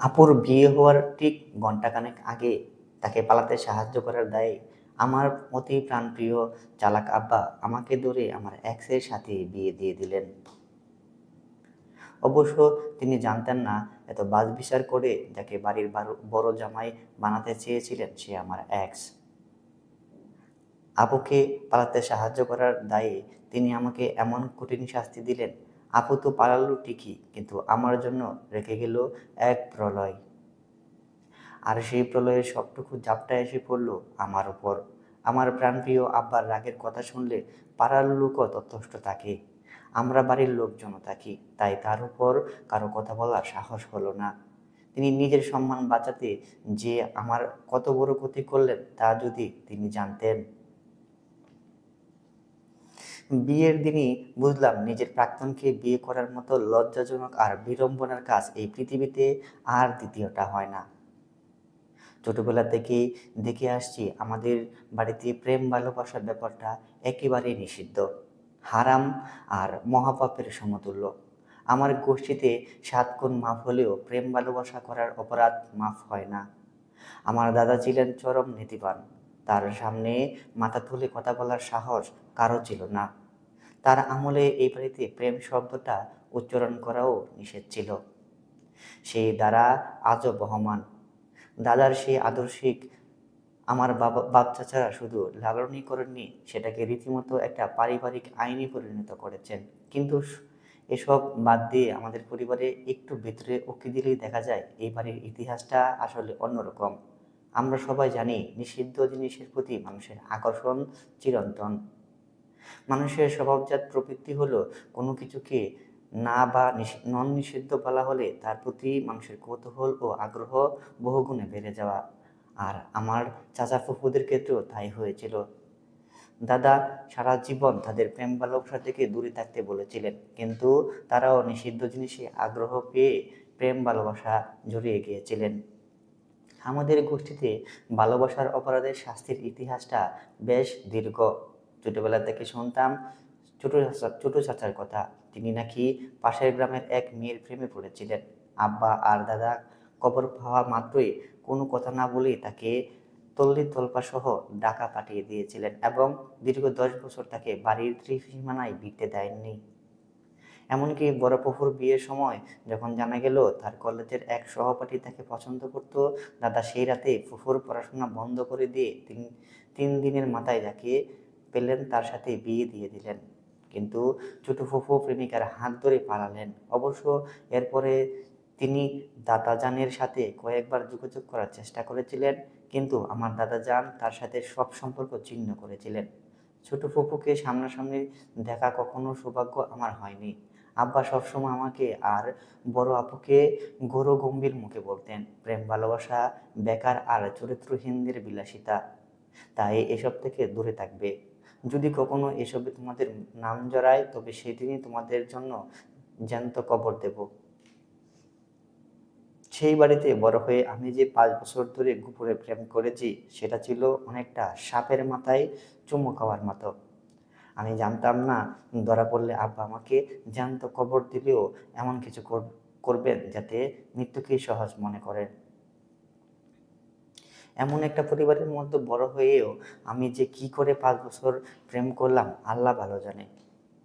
আপুর বিয়ে হওয়ার ঠিক ঘণ্টাখানেক আগে তাকে পালাতে সাহায্য করার দায়ে আমার অতি প্রাণপ্রিয় চালাক আব্বা আমাকে ধরে আমার এক্সের সাথে বিয়ে দিয়ে দিলেন। অবশ্য তিনি জানতেন না এত বাছবিচার করে যাকে বাড়ির বড় জামাই বানাতে চেয়েছিলেন সে আমার এক্স। আপুকে পালাতে সাহায্য করার দায়ে তিনি আমাকে এমন কঠিন শাস্তি দিলেন, আপু তো পালালো ঠিকই, কিন্তু আমার জন্য রেখে গেল এক প্রলয়। আর সেই প্রলয়ের সবটুকু ঝাপটা এসে পড়ল আমার উপর। আমার প্রাণপ্রিয় আব্বার রাগের কথা শুনলে পাড়ার লোকও ততষ্ট থাকে, আমরা বাড়ির লোকজনও থাকি, তাই তার উপর কারো কথা বলার সাহস হলো না। তিনি নিজের সম্মান বাঁচাতে যে আমার কত বড় ক্ষতি করলেন তা যদি তিনি জানতেন। বিয়ের দিনই বুঝলাম নিজের প্রাক্তনকে বিয়ে করার মতো লজ্জাজনক আর বিড়ম্বনার কাজ এই পৃথিবীতে আর দ্বিতীয়টা হয় না। ছোটবেলা থেকেই দেখে আসছি আমাদের বাড়িতে প্রেম ভালোবাসার ব্যাপারটা একেবারেই নিষিদ্ধ, হারাম আর মহাপাপের সমতুল্য। আমার গোষ্ঠীতে 7 খুন মাফ হলেও প্রেম ভালোবাসা করার অপরাধ মাফ হয় না। আমার দাদা ছিলেন চরম নীতিবান, তার সামনে মাথা তুলে কথা বলার সাহস কারো ছিল না। তার আমলে এই বাড়িতে প্রেম শব্দটা উচ্চারণ করাও নিষেধ ছিল। সেই দ্বারা আজও বহমান। দাদার সেই আদর্শিক আমার বাপ চাচারা শুধু লালনই করেননি, সেটাকে রীতিমতো একটা পারিবারিক আইনে পরিণত করেছেন। কিন্তু এসব বাদ দিয়ে আমাদের পরিবারে একটু ভেতরে উঁকি দিলেই দেখা যায় এই বাড়ির ইতিহাসটা আসলে অন্যরকম। আমরা সবাই জানি নিষিদ্ধ জিনিসের প্রতি মানুষের আকর্ষণ চিরন্তন। মানুষের স্বভাবজাত প্রবৃত্তি হলো কোনো কিছুকে না বা নন নিষিদ্ধ বলা হলে তার প্রতি মানুষের কৌতূহল ও আগ্রহ বহুগুণে বেড়ে যাওয়া। আর আমার চাচা ফুফুদের ক্ষেত্রেও তাই হয়েছিল। দাদা সারা জীবন তাদের প্রেম ভালোবাসা থেকে দূরে থাকতে বলেছিলেন, কিন্তু তারাও নিষিদ্ধ জিনিসে আগ্রহ পেয়ে প্রেম ভালোবাসা জড়িয়ে গিয়েছিলেন। আমাদের গোষ্ঠীতে ভালোবাসার অপরাধের শাস্তির ইতিহাসটা বেশ দীর্ঘ। ছোটবেলা থেকে শুনতাম ছোট চাচার কথা, তিনি নাকি পাশের গ্রামের এক মেয়ের প্রেমে পড়েছিলেন। আব্বা আর দাদা খবর পাওয়া মাত্রই কোনো কথা না বলেই তাকে তল্লি তল্পা সহ ঢাকা পাঠিয়ে দিয়েছিলেন এবং দীর্ঘ 10 বছর তাকে বাড়ির ত্রিসীমানায় ভিটতে দেননি। এমনকি বড় ফুফুর বিয়ের সময় যখন জানা গেল তার কলেজের এক সহপাঠী তাকে পছন্দ করত, দাদা সেই রাতে ফুফুর পড়াশোনা বন্ধ করে দিয়ে 3 দিনের মাথায় যাকে পেলেন তার সাথে বিয়ে দিয়ে দিলেন। কিন্তু ছোট ফুফু প্রেমিকার হাত ধরে পালালেন। অবশ্য এরপরে তিনি দাদাজানের সাথে কয়েকবার যোগাযোগ করার চেষ্টা করেছিলেন, কিন্তু আমার দাদাজান তার সাথে সব সম্পর্ক ছিন্ন করেছিলেন। ছোট ফুপুকে সামনাসামনি দেখা কখনো সৌভাগ্য আমার হয়নি। আব্বা সবসময় আমাকে আর বড় আপুকে গম্ভীর মুখে বলতেন, প্রেম ভালোবাসা বেকার আর চরিত্রহীনদের বিলাসিতা, তাই এসব থেকে দূরে থাকবে। যদি কখনো এসবে তোমাদের নাম জড়ায় তবে সেদিনই তোমাদের জন্য জ্যান্ত কবর দেব। সেই বাড়িতে বড় হয়ে আমি যে 5 বছর ধরে গোপনে প্রেম করেছি সেটা ছিল অনেকটা সাপের মাথায় চুমু খাওয়ার মতো। আমি জানতাম না ধরা পড়লে আব্বা আমাকে জ্যান্ত কবর দিলেও এমন কিছু করবেন যাতে মৃত্যুকে সহজ মনে করেন। এমন একটা পরিবারের মধ্যে বড় হয়েও আমি যে কি করে 5 বছর প্রেম করলাম আল্লাহ ভালো জানে।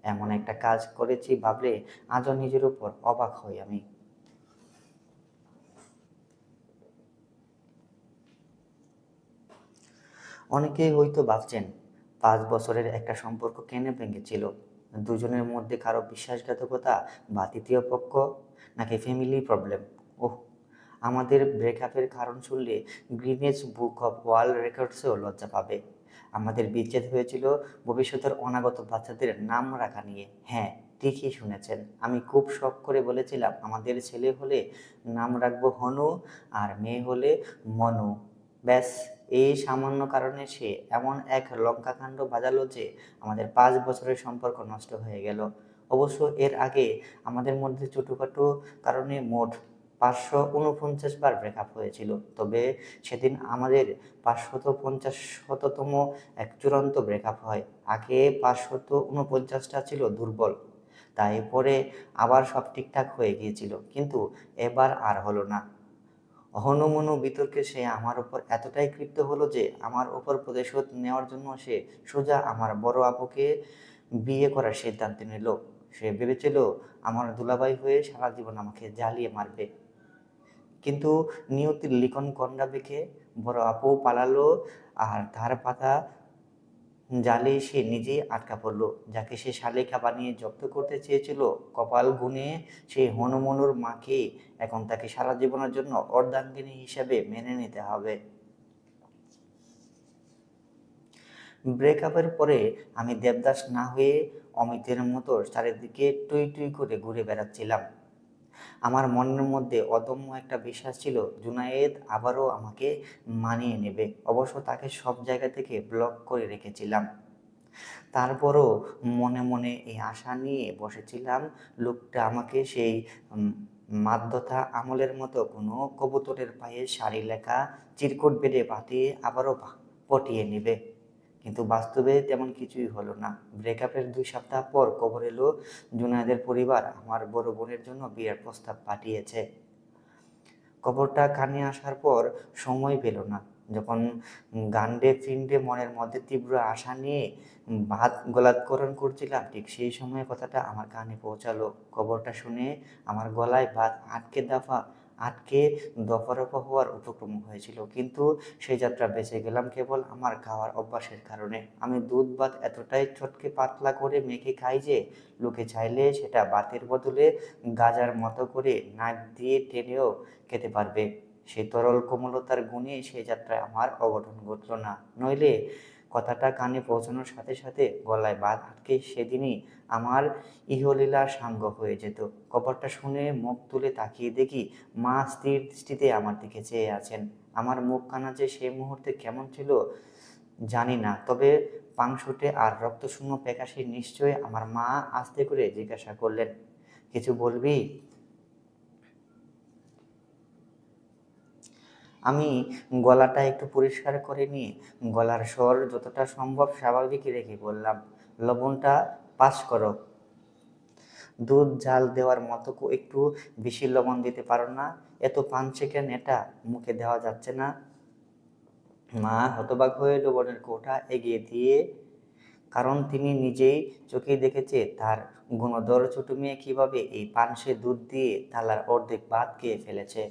এমন একটা কাজ করেছি ভাবলে আজও নিজের উপর অবাক হই আমি। অনেকেই হয়তো ভাবছেন 5 বছরের একটা সম্পর্ক কেন ভেঙেছিল, দুজনের মধ্যে কারো বিশ্বাসঘাতকতা বা তৃতীয় পক্ষ, নাকি ফ্যামিলি প্রবলেম? ওহ, আমাদের ব্রেকআপের কারণ শুনলে গ্রিনেস বুক অফ ওয়ার্ল্ড রেকর্ডসেও লজ্জা পাবে। আমাদের বিচ্ছেদ হয়েছিল ভবিষ্যতের অনাগত বাচ্চাদের নাম রাখা নিয়ে। হ্যাঁ, ঠিকই শুনেছেন, আমি খুব শখ করে বলেছিলাম আমাদের ছেলে হলে নাম রাখবো হনু আর মেয়ে হলে মনু। ব্যাস, এই সামান্য কারণে সে এমন এক লঙ্কাকাণ্ড বাজালো যে আমাদের 5 বছরের সম্পর্ক নষ্ট হয়ে গেল। অবশ্য এর আগে আমাদের মধ্যে ছোটোখাটো কারণে মোট 549 বার ব্রেকআপ হয়েছিল, তবে সেদিন আমাদের 550তম এক চূড়ান্ত ব্রেকআপ হয়। আগে 549টা ছিল দুর্বল, তাই পরে আবার সব ঠিকঠাক হয়ে গিয়েছিল, কিন্তু এবার আর হলো না। হনুমনু বিতর্কে সে আমার উপর এতটাই ক্ষিপ্ত হলো যে আমার উপর প্রতিশোধ নেওয়ার জন্য সে সোজা আমার বড় আপুকে বিয়ে করার সিদ্ধান্ত নিল। সে ভেবেছিল আমার দুলাভাই হয়ে সারা জীবন আমাকে জ্বালিয়ে মারবে, কিন্তু নিয়তির লিখন কন্যা দেখে বড় আপু পালালো, আর তার পাতা জালে সে নিজেই আটকা পড়ল। যাকে সে শালিকা বানিয়ে জব্দ করতে চেয়েছিল, কপাল গুনে সেই হনুমনুর মাকে এখন তাকে সারা জীবনের জন্য অর্ধাঙ্গিনী হিসেবে মেনে নিতে হবে। ব্রেকআপের পরে আমি দেবদাস না হয়ে অমিতের মতো চারিদিকে টুই টুই করে ঘুরে বেড়াচ্ছিলাম। আমার মনের মধ্যে অদম্য একটা বিশ্বাস ছিল জুনায়েদ আবারও আমাকে মানিয়ে নেবে। অবশ্য তাকে সব জায়গা থেকে ব্লক করে রেখেছিলাম। তারপরও মনে মনে এই আশা নিয়ে বসেছিলাম লোকটা আমাকে সেই মাধ্যতা আমলের মতো কোনো কবুতরের পায়ে শাড়ি লেখা চিরকুট বেঁধে পাঠিয়ে আবারও পটিয়ে নেবে। কিন্তু বাস্তবে তেমন কিছুই হলো না। ব্রেকআপের 2 সপ্তাহ পর খবর এলো জুনায়েদের পরিবার আমার বড় বোনের জন্য বিয়ের প্রস্তাব পাঠিয়েছে। খবরটা কানে আসার পর সময় পেল না। যখন গান্ডে ফিন্ডে মনের মধ্যে তীব্র আশা নিয়ে ভাত গলাৎকরণ করছিলাম, ঠিক সেই সময় কথাটা আমার কানে পৌঁছালো। খবরটা শুনে আমার গলায় ভাত আটকে দফারফা হওয়ার উপক্রম হয়েছিল, কিন্তু সেই যাত্রা বেঁচে গেলাম কেবল আমার খাওয়ার অভ্যাসের কারণে। আমি দুধ ভাত এতটাই চটকে পাতলা করে মেখে খাই যে লোকে চাইলে সেটা ভাতের বদলে গাজার মতো করে নাক দিয়ে টেনেও খেতে পারবে। সেই তরল কোমলতার গুণে সে যাত্রায় আমার অঘটন ঘটল না। নইলে কথাটা কানে পৌঁছানোর সাথে সাথে গলায় বাদ আটকে সেদিনই আমার ইহলীলা সাঙ্গ হয়ে যেত। খবরটা শুনে মুখ তুলে তাকিয়ে দেখি মা স্থির দৃষ্টিতে আমার দিকে চেয়ে আছেন। আমার মুখখানা যে সেই মুহূর্তে কেমন ছিল জানি না, তবে পাংশুটে আর রক্তশূন্য প্যাকাশে নিশ্চয়ই আমার মা আস্তে করে জিজ্ঞাসা করলেন, কিছু বলবি? আমি গলাটা একটু পরিষ্কার করে নিয়ে গলার স্বর যতটা সম্ভব স্বাভাবিক রেখে বললাম, লবণটা পাস করো। দুধ জাল দেওয়ার মতো একটু বেশি লবণ দিতে পারো না? এত পানছে কেন, এটা মুখে দেওয়া যাচ্ছে না। মা হতবাক হয়ে লবণের কৌটা এগিয়ে দিয়ে, কারণ তিনি নিজেই চোখে দেখেছে তার গুণধর ছোট মেয়ে কিভাবে এই পানসে দুধ দিয়ে থালার অর্ধেক ভাত খেয়ে ফেলেছে।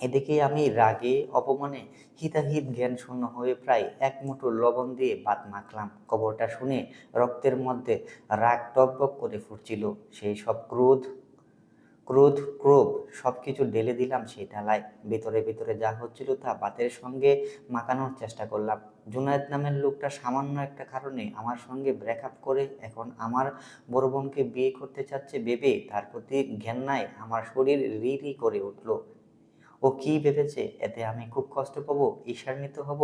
এদিকে আমি রাগে অপমানে হিতাহিত জ্ঞান শূন্য হয়ে প্রায় 1 মুঠো লবণ দিয়ে ভাত মাখলাম। খবরটা শুনে রক্তের মধ্যে রাগ টকবক করে ফুটছিল। সেই সব ক্রোধ সবকিছু ঢেলে দিলাম সেই থালায়। ভেতরে ভেতরে যা হচ্ছিল তা ভাতের সঙ্গে মাখানোর চেষ্টা করলাম। জুনায়েদ নামের লোকটা সামান্য একটা কারণে আমার সঙ্গে ব্রেকআপ করে এখন আমার বড় বোনকে বিয়ে করতে চাচ্ছে ভেবে তার প্রতি ঘেন্নায় আমার শরীর রি রি করে উঠল। ও কি ভেবেছে এতে আমি খুব কষ্ট পাবো, ঈর্ষান্বিত হব,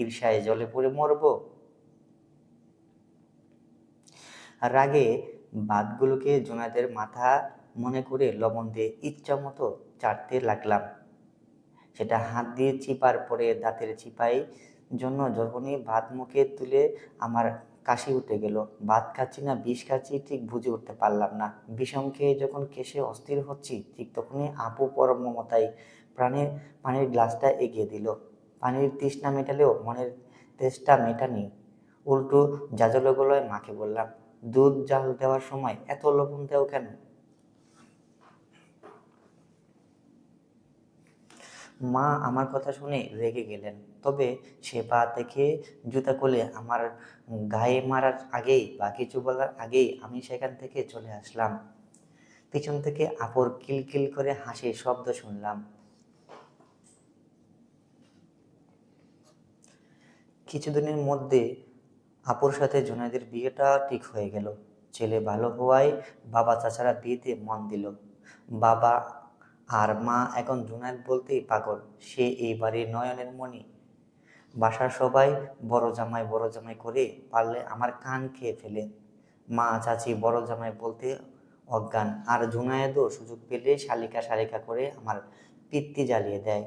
ঈর্ষায় জ্বলে পড়ে মরব? রাগে ভাতগুলোকে জোনাদের মাথা মনে করে লবণ দিয়ে ইচ্ছা মতো চাটতে লাগলাম। সেটা হাত দিয়ে চিপার পরে দাঁতের চিপাই জন্য যখনই ভাত মুখে তুলে আমার কাশি উঠে গেল। ভাত খাচ্ছি না বিষ খাচ্ছি ঠিক বুঝে উঠতে পারলাম না। বিষম খেয়ে যখন কেশে অস্থির হচ্ছি ঠিক তখনই আপু পরম মমতায় পানির গ্লাসটা এগিয়ে দিল। পানির তৃষ্ণা মেটালেও মনের তেষ্টা মেটানি। উল্টো জাজলো গলায় মাকে বললাম, দুধ জাল দেওয়ার সময় এত লবণ দেও কেন? মা আমার কথা শুনে রেগে গেলেন, তবে সে পা থেকে জুতা খুলে আমার গায়ে মারার আগেই বা কিছু বলার আগেই আমি সেখান থেকে চলে আসলাম। পিছন থেকে আপুর কিলকিল করে হাসির শব্দ শুনলাম। কিছুদিনের মধ্যে আপুর সাথে জুনায়েদের বিয়েটা ঠিক হয়ে গেল। ছেলে ভালো হওয়ায় বাবা চাচারা বিয়েতে মন দিল। বাবা আর মা এখন জুনায়েদ বলতেই পাগল। সে এই বাড়ির নয়নের মণি। বাসার সবাই বড় জামাই করে পারলে আমার কান খেয়ে ফেলে। মা চাচি বড় জামাই বলতে অজ্ঞান, আর জুনায়েদও সুযোগ পেলে শালিকা শালিকা করে আমার পিত্তি জ্বালিয়ে দেয়।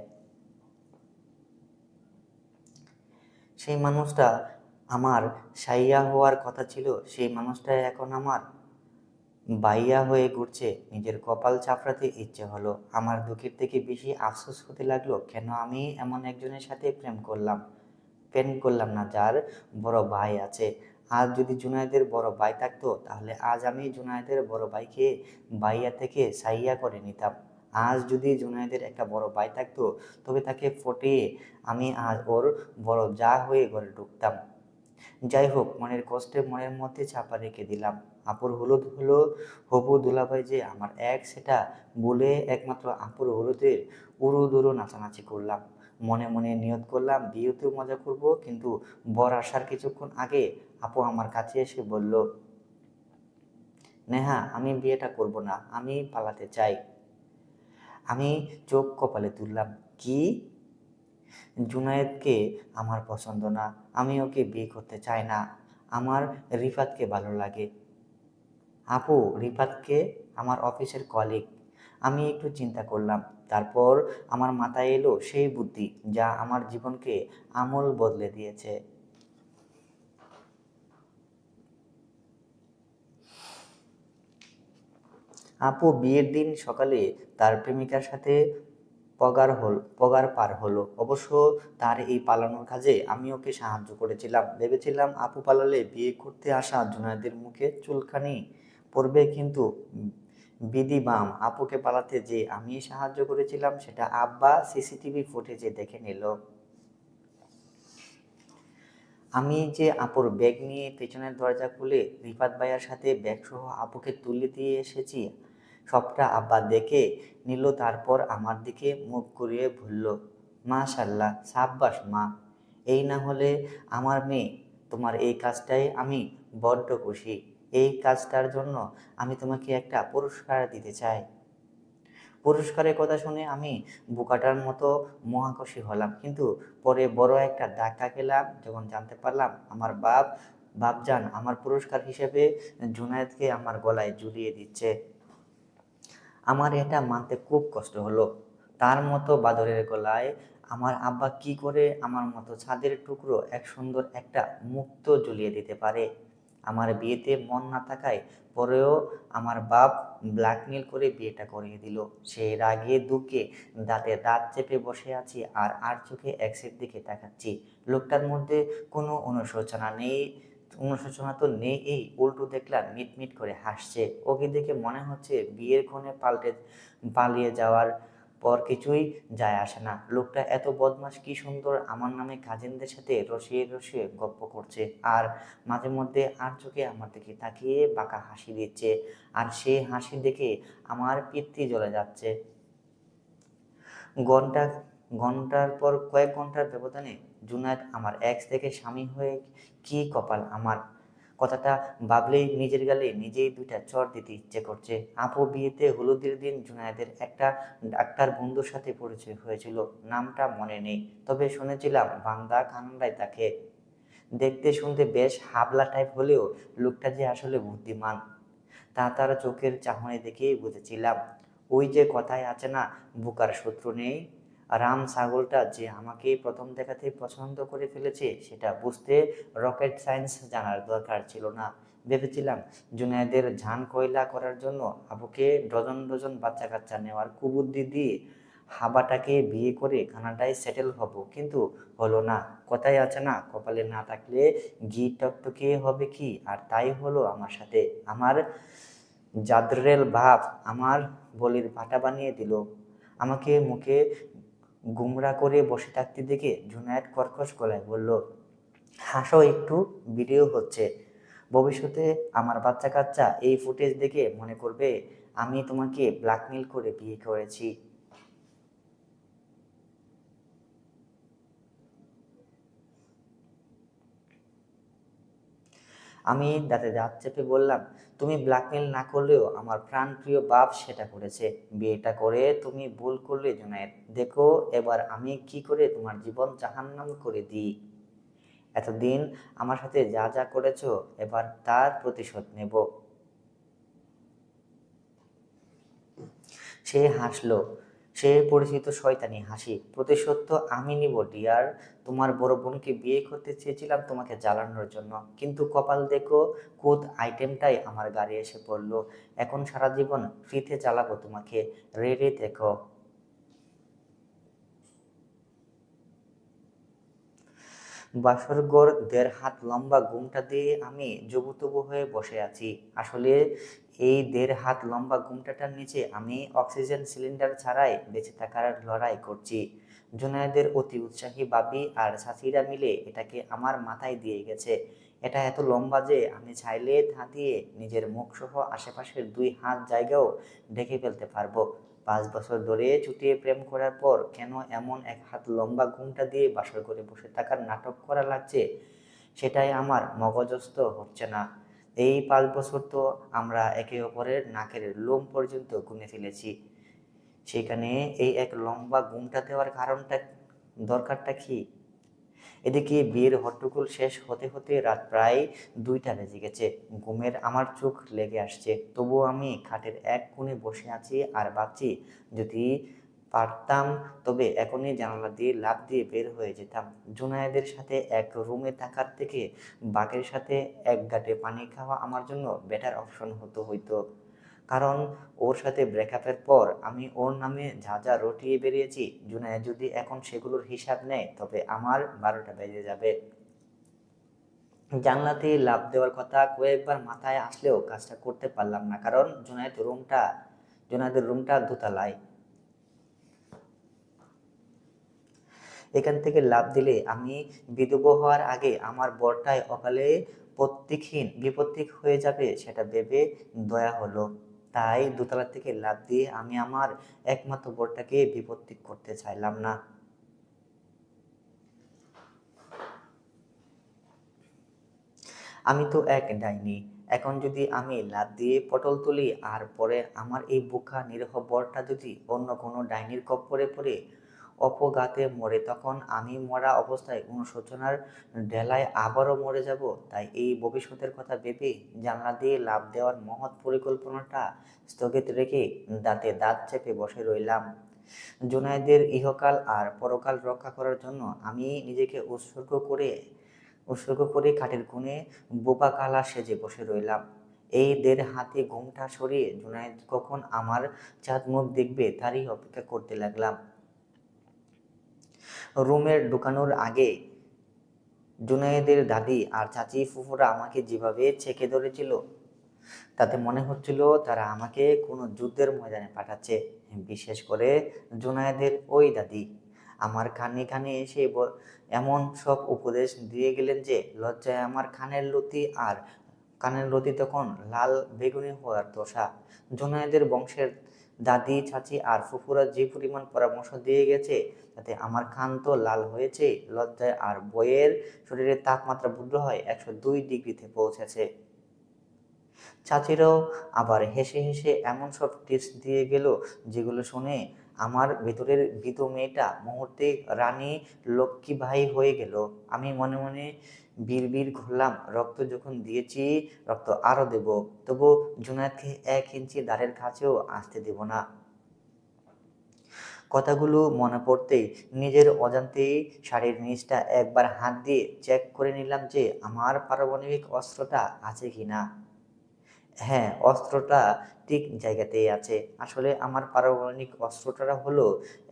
সেই মানুষটা আমার সাইয়া হওয়ার কথা ছিল, সেই মানুষটা এখন আমার বাইয়া হয়ে ঘুরছে, নিজের কপাল চাপড়াতে ইচ্ছে হলো। আমার দুঃখের থেকে বেশি আফসোস হতে লাগলো, কেন আমি এমন একজনের সাথে প্রেম করলাম না যার বড় ভাই আছে। আজ যদি জুনায়েদের বড় ভাই থাকতো, তাহলে আজ আমি জুনায়েদের বড় ভাইকে বাইয়া থেকে সাইয়া করে নিতাম। আজ যদি জুনায়েদের একটা বড় ভাই থাকতো, তবে তাকে পটিয়ে আমি আজ ওর বড় যা হয়ে ঘরে ঢুকতাম। যাই হোক, মনের কষ্টে মনের মধ্যে চাপা রেখে দিলাম। আপুর হলুদ হলো হবু দুলাভাই যে আমার এক, সেটা বলে একমাত্র আপুর হলুদের উড়ু নাচানাচি করলাম। মনে মনে নিয়ত করলাম বিয়েতেও মজা করব, কিন্তু বর আসার কিছুক্ষণ আগে আপু আমার কাছে এসে বলল, নেহা, আমি বিয়েটা করব না, আমি পালাতে চাই। আমি চোখ কপালে তুললাম। কি? জুনায়েদকে আমার পছন্দ না, আমি ওকে বিয়ে করতে চাই না, আমার রিফাতকে ভালো লাগে। আপু, রিফাতকে? আমার অফিসের কলিগ। আমি একটু চিন্তা করলাম, তারপর আমার মাথায় এলো সেই বুদ্ধি যা আমার জীবনকে আমূল বদলে দিয়েছে। আপু বিয়ের দিন সকালে তার প্রেমিকার সাথে পগার পার হলো। অবশ্য তার এই পালানোর কাজে আমি ওকে সাহায্য করেছিলাম। ভেবেছিলাম আপু পালালে বিয়ে করতে আসা জুনায়েদের মুখে চুলকানি পড়বে, কিন্তু বিধি বাম, আপুকে পালাতে যে আমি সাহায্য করেছিলাম সেটা আব্বা সিসিটিভি ফুটেজে দেখে নিল। আমি যে আপুর ব্যাগ নিয়ে পেছনের দরজা খুলে রিফাত ভাইয়ার সাথে ব্যাগসহ আপুকে তুলে দিয়ে এসেছি, সবটা আব্বা দেখে নিল। তারপর আমার দিকে মুখ ঘুরিয়ে বলল, মাশাল্লাহ, সাব্বাস মা, এই না হলে আমার মেয়ে। তোমার এই কাজটাই আমি বড্ড খুশি। এই কাজটার জন্য আমি তোমাকে একটা পুরস্কার দিতে চাই। পুরস্কারের কথা শুনে আমি বোকাটার মতো মহাখুশি হলাম, কিন্তু পরে বড় একটা ধাক্কা খেলাম যখন জানতে পারলাম আমার বাপজান আমার পুরস্কার হিসেবে জুনায়েদকে আমার গলায় ঝুলিয়ে দিচ্ছে। আমার এটা মানতে খুব কষ্ট হলো। তার মতো বাদরের গলায় আমার আব্বা কি করে আমার মতো ছাদের টুকরো এক সুন্দর একটা মুক্ত ঝুলিয়ে দিতে পারে? আমার বিয়েতে মন না থাকায় পরেও আমার বাপ ব্ল্যাকমেল করে বিয়েটা করিয়ে দিল। সেই রাগে দুঃখে দাঁতে দাঁত চেপে বসে আছি, আর চোখে এক্সের দিকে তাকাচ্ছি। লোকটার মধ্যে কোনো অনুশোচনা তো নেই, এই উল্টো দেখলাম মিটমিট করে হাসছে। ওকে দেখে মনে হচ্ছে বিয়ের ক্ষণে পালিয়ে যাওয়ার পর কিছুই যায় আসে না। লোকটা এত বদমাশ, কি সুন্দর আমার নামে কাজিনদের সাথে রসিয়ে রসিয়ে গপ্প করছে, আর মাঝে মধ্যে আর চোখে আমার দিকে তাকিয়ে বাঁকা হাসি দিচ্ছে, আর সেই হাসি দেখে আমার পিত্তি জ্বলে যাচ্ছে। ঘন্টা ঘন্টার পর কয়েক ঘন্টার ব্যবধানে জুনায়েদ আমার এক্স থেকে স্বামী হয়ে, কি কপাল আমার! কথাটা ভাবলেই নিজের গালে নিজেই দুইটা চড় দিতে ইচ্ছে করছে। আপু বিয়েতে হলুদের দিন জুনায়েদের একটা ডাক্তার বন্ধুর সাথে পরিচয় হয়েছিল, নামটা মনে নেই, তবে শুনেছিলাম বান্দা কানাডায় থাকে। দেখতে শুনতে বেশ হাবলা টাইপ হলেও লোকটা যে আসলে বুদ্ধিমান, তা তার চোখের চাহনি দেখেই বুঝেছিলাম। ওই যে কথায় আছে না, বোকার শত্রু নেই। রাম ছাগলটা যে আমাকে প্রথম দেখাতেই পছন্দ করে ফেলেছে, সেটা বুঝতে রকেট সায়েন্স জানার দরকার ছিল না। ভেবেছিলাম জুনায়েদের ঝান কয়লা করার জন্য আবুকে ডজন ডজন বাচ্চা কাচ্চা নেওয়ার কুবুদ্ধি দিয়ে হাবাটাকে বিয়ে করে কানাডায় সেটেল হব, কিন্তু হলো না। কথাই আছে না, কপালে না থাকলে ঘি টকটকে হবে কি, আর তাই হলো আমার সাথে। আমার জাদ্রেল ভাব আমার বলির পাঠা বানিয়ে দিল। আমাকে মুখে গুমরা করে বসে থাকতে দেখে জুনায়েদ কর্কশ গলায় বলল, হাসো একটু, ভিডিও হচ্ছে। ভবিষ্যতে আমার বাচ্চা কাচ্চা এই ফুটেজ দেখে মনে করবে আমি তোমাকে ব্ল্যাকমেল করে বিয়ে করেছি। আমি দাঁতে দাঁত চেপে বললাম, তুমি ব্ল্যাকমেল না করলেও আমার প্রাণপ্রিয় বাপ সেটা করেছে। বিয়েটা করে তুমি ভুল করলে জুনায়েদ। দেখো এবার আমি কি করে তোমার জীবন জাহান্নাম করে দিই। এতদিন আমার সাথে যা যা করেছো, এবার তার প্রতিশোধ নেব। সে হাসলো। সে পরিচিত শয়তানি হাসি। প্রতিশোধ তো আমি নিব ডিয়ার। তোমার বড় বোনকে বিয়ে করতে চেয়েছিলাম তোমাকে জ্বালানোর জন্য, কিন্তু কপাল দেখো, কোড আইটেমটাই আমার গাড়ি এসে পড়লো। এখন সারা জীবন ফ্রিতে জ্বালাবো তোমাকে। রেডি দেখো। বাসরঘর ১.৫ হাত লম্বা ঘুমটা দিয়ে আমি জবুতবু হয়ে বসে আছি। আসলে এই ১.৫ হাত লম্বা ঘুমটাটার নিচে আমি অক্সিজেন সিলিন্ডার ছাড়াই বেঁচে থাকার লড়াই করছি। জুনায়েদের অতি উৎসাহী বাবি আর চাচিরা মিলে এটাকে আমার মাথায় দিয়ে গেছে। এটা এত লম্বা যে আমি চাইলে তা দিয়ে নিজের মুখসহ আশেপাশের ২ হাত জায়গাও ঢেকে ফেলতে পারবো। ৫ বছর ধরে চুটিয়ে প্রেম করার পর কেন এমন ১ হাত লম্বা ঘুমটা দিয়ে বাসর ঘরে বসে থাকার নাটক করা লাগছে, সেটাই আমার মগজস্থ হচ্ছে না। এই ৫ বছর তো আমরা একে অপরের নাকের লোম পর্যন্ত গুনে ফেলেছি। সেখানে এই এক লম্বা ঘুমটা দেওয়ার দরকারটা কি? এদিকে বিয়ের হট্টগোল শেষ হতে হতে রাত প্রায় ২টা বেজে গেছে। ঘুমের আমার চোখ লেগে আসছে, তবুও আমি খাটের এক কোণে বসে আছি আর ভাবছি, যদি পারতাম তবে এখনই জানালা দিয়ে লাফ দিয়ে বের হয়ে যেতাম। জুনায়েদের সাথে এক রুমে থাকার থেকে বাঘের সাথে এক গাঁটে পানি খাওয়া আমার জন্য বেটার অপশন হয়তো। কারণ ওর সাথে ব্রেকআপের পর আমি ওর নামে যা যা রটিয়ে বেরিয়েছি, জুনায়েদ যদি এখন সেগুলোর হিসাব নেয় তবে আমার ১২টা বেজে যাবে। জানলাতে লাফ দেওয়ার কথা কয়েকবার মাথায় আসলেও কাজটা করতে পারলাম না, কারণ জুনায়েদের রুমটা দোতলায়। এখান থেকে লাফ দিলে আমি বিধবা হওয়ার আগে আমার বরটাই অকালে বিপত্তিক হয়ে যাবে, সেটা ভেবে দয়া হলো। তাই দোতলা থেকে লাফ দিয়ে আমি আমার একমাত্র বরটাকে বিপত্তিক করতে চাইলাম না। আমি তো এক ডাইনি। এখন যদি আমি লাফ দিয়ে পটল তুলি আর পরে আমার এই বোকা নিরীহ বরটা যদি অন্য কোনো ডাইনির কপ্পরে পড়ে অপঘাতে মরে, তখন আমি মরা অবস্থায় অনুশোচনার ডেলায় আবারও মরে যাব। তাই এই ভবিষ্যতের কথা ভেবে জানলা দিয়ে লাফ দেওয়ার মহৎ পরিকল্পনাটা স্থগিত রেখে দাঁতে দাঁত চেপে বসে রইলাম। জুনায়েদের ইহকাল আর পরকাল রক্ষা করার জন্য আমি নিজেকে উৎসর্গ করে খাটের কোণে বোবা কালা সেজে বসে রইলাম। এই ১.৫ হাতে ঘুমটা সরিয়ে জুনায়েদ কখন আমার চাঁদ মুখ দেখবে তারই অপেক্ষা করতে লাগলাম। রুমের ঢুকানোর আগে জুনায়েদের দাদি আর চাচি ফুফুরা আমাকে যেভাবে ছেঁকে ধরেছিল, তাতে মনে হচ্ছিল তারা আমাকে কোনো যুদ্ধের ময়দানে পাঠাচ্ছে। বিশেষ করে জুনায়েদের ওই দাদি আমার কানে কানে এসে এমন সব উপদেশ দিয়ে গেলেন যে লজ্জায় আমার কানের লতি তখন লাল বেগুনি হওয়ার দশা। জুনায়েদের বংশের দাদি চাচি আর ফুফুরা যে পরিমাণ পরামর্শ দিয়ে গেছে, তাতে আমার কান তো লাল হয়েছে লজ্জায়, আর বইয়ের শরীরের তাপমাত্রা বোধ হয় ১০২ ডিগ্রিতে পৌঁছেছে। চাচিরাও আবার হেসে হেসে এমন সব টিপস দিয়ে গেল, যেগুলো শুনে আমার ভেতরের ভীতু মেয়েটা মুহূর্তে রানী লক্ষ্মীবাঈ হয়ে গেল। আমি মনে মনে বিড়বিড় করলাম, রক্ত যখন দিয়েছি রক্ত আরও দেব, তবু জুনায়েদকে ১ ইঞ্চি দ্বারের কাছেও আসতে দেব না। কথাগুলো মনে পড়তেই নিজের অজান্তেই শাড়ির নিচটা একবার হাত দিয়ে চেক করে নিলাম যে আমার পারমাণবিক অস্ত্রটা আছে কিনা। হ্যাঁ, অস্ত্রটা ঠিক জায়গাতেই আছে। আসলে আমার পারমাণবিক অস্ত্রটা হলো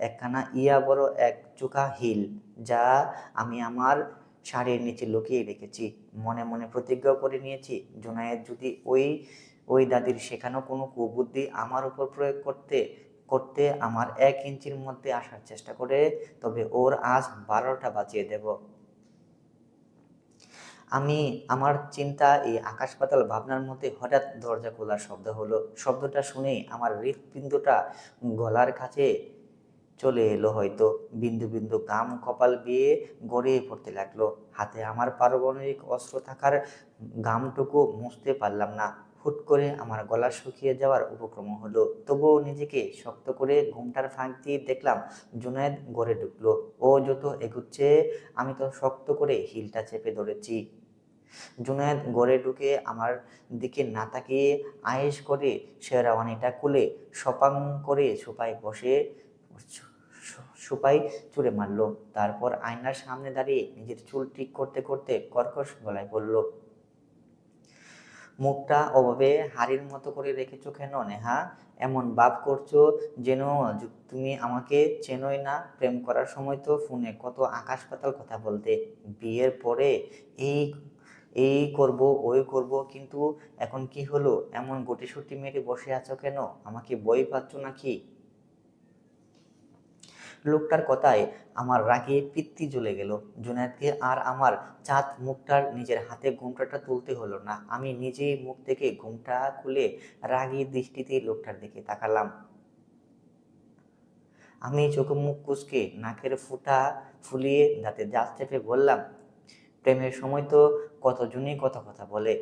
একখানা ইয়া বড় এক চোখা হিল, যা আমি আমার শাড়ির নিচে লুকিয়ে রেখেছি। মনে মনে প্রতিজ্ঞা করে নিয়েছি, জুনায়েদ যদি ওই দাদির শেখানো কোনো কুবুদ্ধি আমার উপর প্রয়োগ করতে আমার ১ ইঞ্চির মধ্যে আসার চেষ্টা করে, তবে ওর আজ ১২টা বাজিয়ে দেব। আমার চিন্তা এই আকাশ পাতাল ভাবনার মধ্যে হঠাৎ দরজা খোলার শব্দ হলো। শব্দটা শুনেই আমার হৃৎপিণ্ডটা গলার কাছে চলে এলো হয়তো। বিন্দু বিন্দু ঘাম কপাল বেয়ে গড়িয়ে পড়তে লাগলো। হাতে আমার পারমাণবিক অস্ত্র থাকার ঘামটুকু মুছতে পারলাম না। হুট করে আমার গলা শুকিয়ে যাওয়ার উপক্রম হলো। তবুও নিজেকে শক্ত করে ঘুমটার ফাঁক দিয়ে দেখলাম জুনায়েদ ঘরে ঢুকলো। ও যত এগুচ্ছে আমি তো শক্ত করে হিলটা চেপে ধরেছি। জুনায়েদ ঘরে ঢুকে আমার দিকে না তাকিয়ে আয়েশ করে শেরওয়ানিটা খুলে সপাং করে সোফায় সুপাই ছুঁড়ে মারলো। তারপর আয়নার সামনে দাঁড়িয়ে নিজের চুল ঠিক করতে করতে কর্কশ গলায় বলল, মুখটা ওভাবে হাড়ির মতো করে রেখেছো কেন নেহা? এমন ভাব করছো যেন তুমি আমাকে চেনোই না। প্রেম করার সময় তো ফোনে কত আকাশ পাতাল কথা বলতে, বিয়ের পরে এই এই করব ওই করব, কিন্তু এখন কি হলো? এমন গুটিসুটি মেরে বসে আছো কেন? আমাকে ভয় পাচ্ছ নাকি? লোকটার কথায় আমার রাগে পিত্তি জ্বলে গেল। জুনায়েদকে আর আমার চাঁদ মুখটার নিজের হাতে ঘোমটাটা তুলতে হলো না। আমি নিজেই মুখ থেকে ঘোমটা খুলে রাগী দৃষ্টিতে লোকটার দিকে তাকালাম। আমি চোখে মুখ কুঁচকে নাকের ফুটা ফুলিয়ে দাঁতে দাঁত চেপে বললাম, প্রেমের সময় তো কতজনই কত কথা বলে,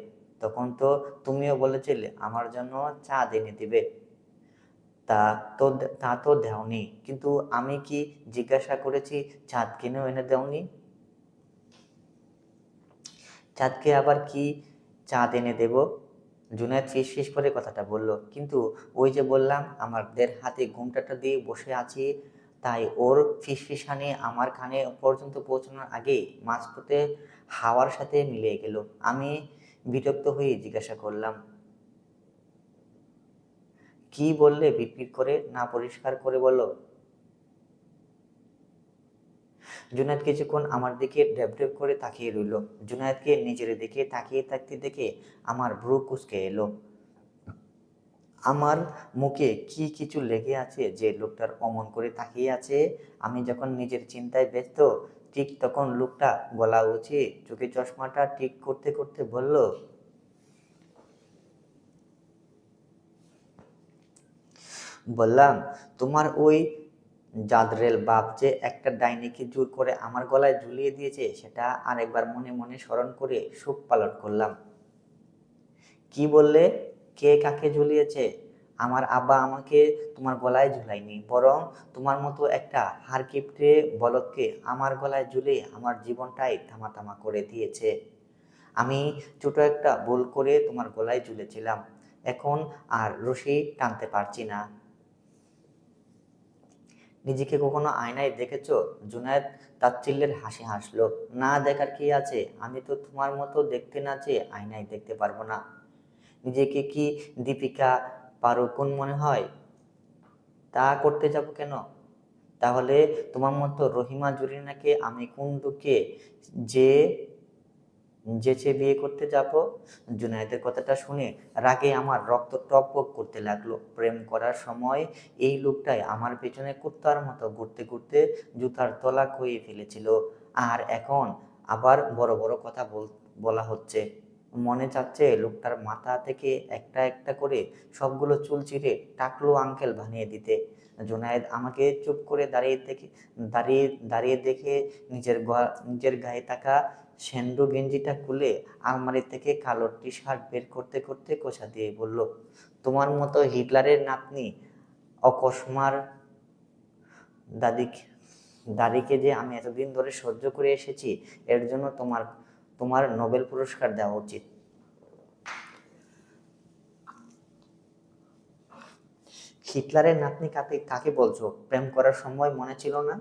তখন তো তুমিও বলেছিলে আমার জন্য চাঁদ এনে দিবে। তা তা তো দেওনি, কিন্তু আমি কি জিজ্ঞাসা করেছি চাঁদ কেন এনে দেওনি? চাঁদকে আবার কি চাঁদ এনে দেব? জুনায়েদ ফিসফিস করে কথাটা বলল, কিন্তু ওই যে বললাম আমাদের হাতে ঘোমটাটা দিয়ে বসে আছি, তাই ওর ফিসফিসানি আমার কানে পর্যন্ত পৌঁছানোর আগেই মাঝপথে হাওয়ার সাথে মিলে গেল। আমি বিরক্ত হয়ে জিজ্ঞাসা করলাম, কি বললে? বিড়বিড় করে, না পরিষ্কার করে বলো। জুনায়েদ কিছুক্ষণ আমার দিকে ড্যাব করে তাকিয়ে রইল। জুনায়েদকে নিজের দিকে তাকিয়ে থাকতে দেখে আমার ভ্রু কুঁচকে এলো। আমার মুখে কি কিছু লেগে আছে যে লোকটার অমন করে তাকিয়ে আছে? আমি যখন নিজের চিন্তায় ব্যস্ত, ঠিক তখন লোকটা গলা উঁচিয়ে চোখে চশমাটা ঠিক করতে করতে বলল, বললাম, তোমার ওই জাদরেল বাপ যে একটা ডাইনিকে জোর করে আমার গলায় ঝুলিয়ে দিয়েছে, সেটা আরেকবার মনে মনে স্মরণ করে শোক পালন করলাম। কি বললে? কে কাকে ঝুলিয়েছে? আমার আব্বা আমাকে তোমার গলায় ঝুলায়নি, বরং তোমার মতো একটা হাড়কিপটে বলদকে আমার গলায় ঝুলিয়ে আমার জীবনটাই থামাথামা করে দিয়েছে। আমি ছোট একটা ভুল করে তোমার গলায় ঝুলেছিলাম, এখন আর রশি টানতে পারছি না। নিজেকে কখনো আয়নায় দেখেছো? জুনায়েদ তাচ্ছিল্যের হাসি হাসলো। না, দেখার কি আছে? আমি তো তোমার মতো দেখতে না চেয়ে আয়নায় দেখতে পারবো না। নিজেকে কি দীপিকা পাড়ুকোন মনে হয়? তা করতে যাব কেন? তাহলে তোমার মতো রহিমা জুরিনাকে আমি কোন দুঃখে যে যেচে বিয়ে করতে যাব? জুনায়েদের কথাটা শুনে রাগে আমার রক্ত টকবক করতে লাগলো। প্রেম করার সময় এই লোকটাই আমার পেছনে কুত্তার মতো ঘুরতে ঘুরতে জুতার তলা খুইয়ে ফেলেছিল, আর এখন আবার বড় বড় কথা বলা হচ্ছে। মনে চাচ্ছে লোকটার মাথা থেকে একটা একটা করে সবগুলো চুল চিরে টাকলু আঙ্কেল বানিয়ে দিতে। জুনায়েদ আমাকে চুপ করে দাঁড়িয়ে দাঁড়িয়ে দেখে নিজের গায়ে থাকা সেন্ডো গেঞ্জিটা খুলে আলমারি থেকে কালো টি শার্ট বের করতে করতে কোষা দিয়ে বলল, তোমার মতো হিটলারের নাতনি অকস্মার দাদিকে দাদিকে যে আমি এতদিন ধরে সহ্য করে এসেছি, এর জন্য তোমার তোমার নোবেল পুরস্কার দেওয়া উচিত। হিটলারের নাতনি কাকে কাকে বলছো? প্রেম করার সময় মনে ছিল না?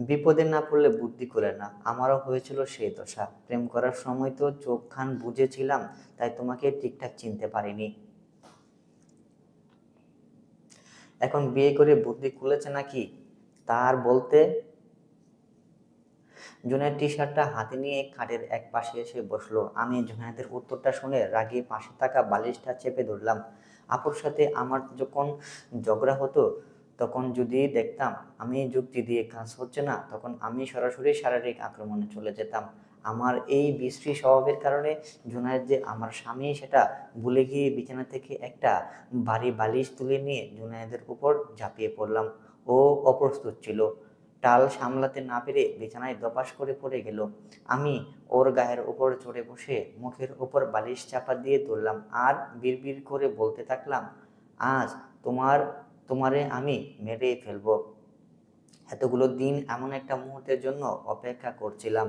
বিপদে না পড়লে বুদ্ধি করে না, আমারও হয়েছিল সেই দশা। প্রেম করার সময় তো চোখ খান বুঝেছিলাম, তাই তোমাকে ঠিকঠাক চিনতে পারিনি। এখন বিয়ে করে বুদ্ধি খুলেছে নাকি? তার বলতে? জুনায়েদ টি শার্টটা হাতে নিয়ে খাটের এক পাশে এসে বসলো। আমি জুনায়েদের উত্তরটা শুনে রাগে পাশে থাকা বালিশটা চেপে ধরলাম। আপুর সাথে আমার যখন ঝগড়া হতো, তখন যদি দেখতাম আমি যুক্তি দিয়ে কাজ হচ্ছে না, তখন আমি সরাসরি শারীরিক আক্রমণে চলে যেতাম। আমার এই বিশ্রী স্বভাবের কারণে জুনায়েদ যে আমার স্বামী সেটা ভুলে গিয়ে বিছানা থেকে একটা ভারী বালিশ তুলে নিয়ে জুনায়েদের উপর ঝাঁপিয়ে পড়লাম। ও অপ্রস্তুত ছিল, টাল সামলাতে না পেরে বিছানায় ধপাস করে পড়ে গেল। আমি ওর গায়ের উপর চড়ে বসে মুখের উপর বালিশ চাপা দিয়ে ধরলাম আর বিড়বিড় করে বলতে থাকলাম, আজ তোমারে আমি মেরেই ফেলবো। এতগুলো দিন এমন একটা মুহূর্তের জন্য অপেক্ষা করছিলাম।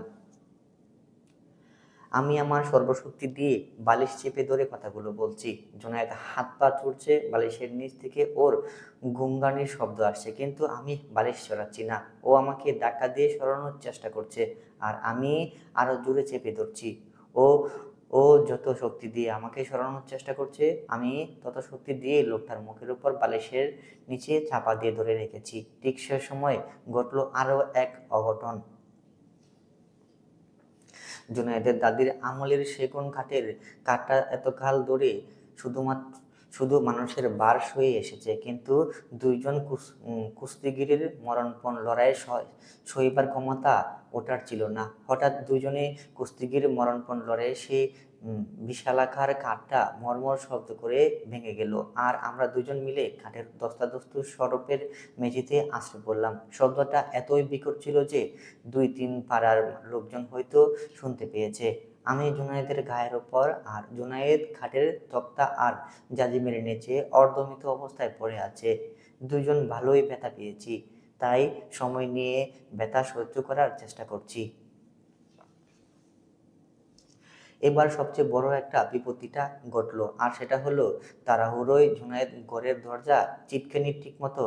আমি আমার সর্বশক্তি দিয়ে বালিশ চেপে ধরে কথাগুলো বলছি। জুনায়েদ হাত পা ছুড়ছে, বালিশের নিচ থেকে ওর গুঙ্গানির শব্দ আসছে, কিন্তু আমি বালিশ সরাচ্ছি না। ও আমাকে ধাক্কা দিয়ে সরানোর চেষ্টা করছে, আর আমি আরো জোরে চেপে ধরছি। ও ও যত শক্তি দিয়ে আমাকে সরানোর চেষ্টা করছে, আমি তত শক্তি দিয়ে লোকটার মুখের উপর বালিশের নিচে চাপা দিয়ে ধরে রেখেছি। ঠিক সে সময় ঘটল আরো এক অঘটন। জুনায়েদের দাদির আমলের সেগুন কাঠের কাঠটা এতকাল ধরে শুধু মানুষের বার্স হয়ে এসেছে, কিন্তু দুইজন কুস্তিগিরের মরণপণ লড়াইয়ে সইবার ক্ষমতা ওটার ছিল না। হঠাৎ দুইজনে কুস্তিগির মরণপণ লড়াইয়ে সেই বিশালাকার কাঠটা মর্মর শব্দ করে ভেঙে গেল, আর আমরা দুজন মিলে কাঠের ধস্তাধস্তু সরপের মেঝেতে আছড়ে পড়লাম। শব্দটা এতই বিকট ছিল যে 2-3 পাড়ার লোকজন হয়তো শুনতে পেয়েছে। আমি জুনায়েদের গায়ের ওপর, আর জুনায়েদ খাটের তক্তা আর জাজিমের নিচে অর্ধমৃত অবস্থায় পড়ে আছে। দুজন ভালোই ব্যথা পেয়েছি, তাই সময় নিয়ে ব্যথা সহ্য করার চেষ্টা করছি। এবার সবচেয়ে বড় একটা বিপত্তিটা ঘটলো, আর সেটা হলো তাড়াহুড়োয় জুনায়েদ ঘরের দরজা চিটকানি ঠিক মতো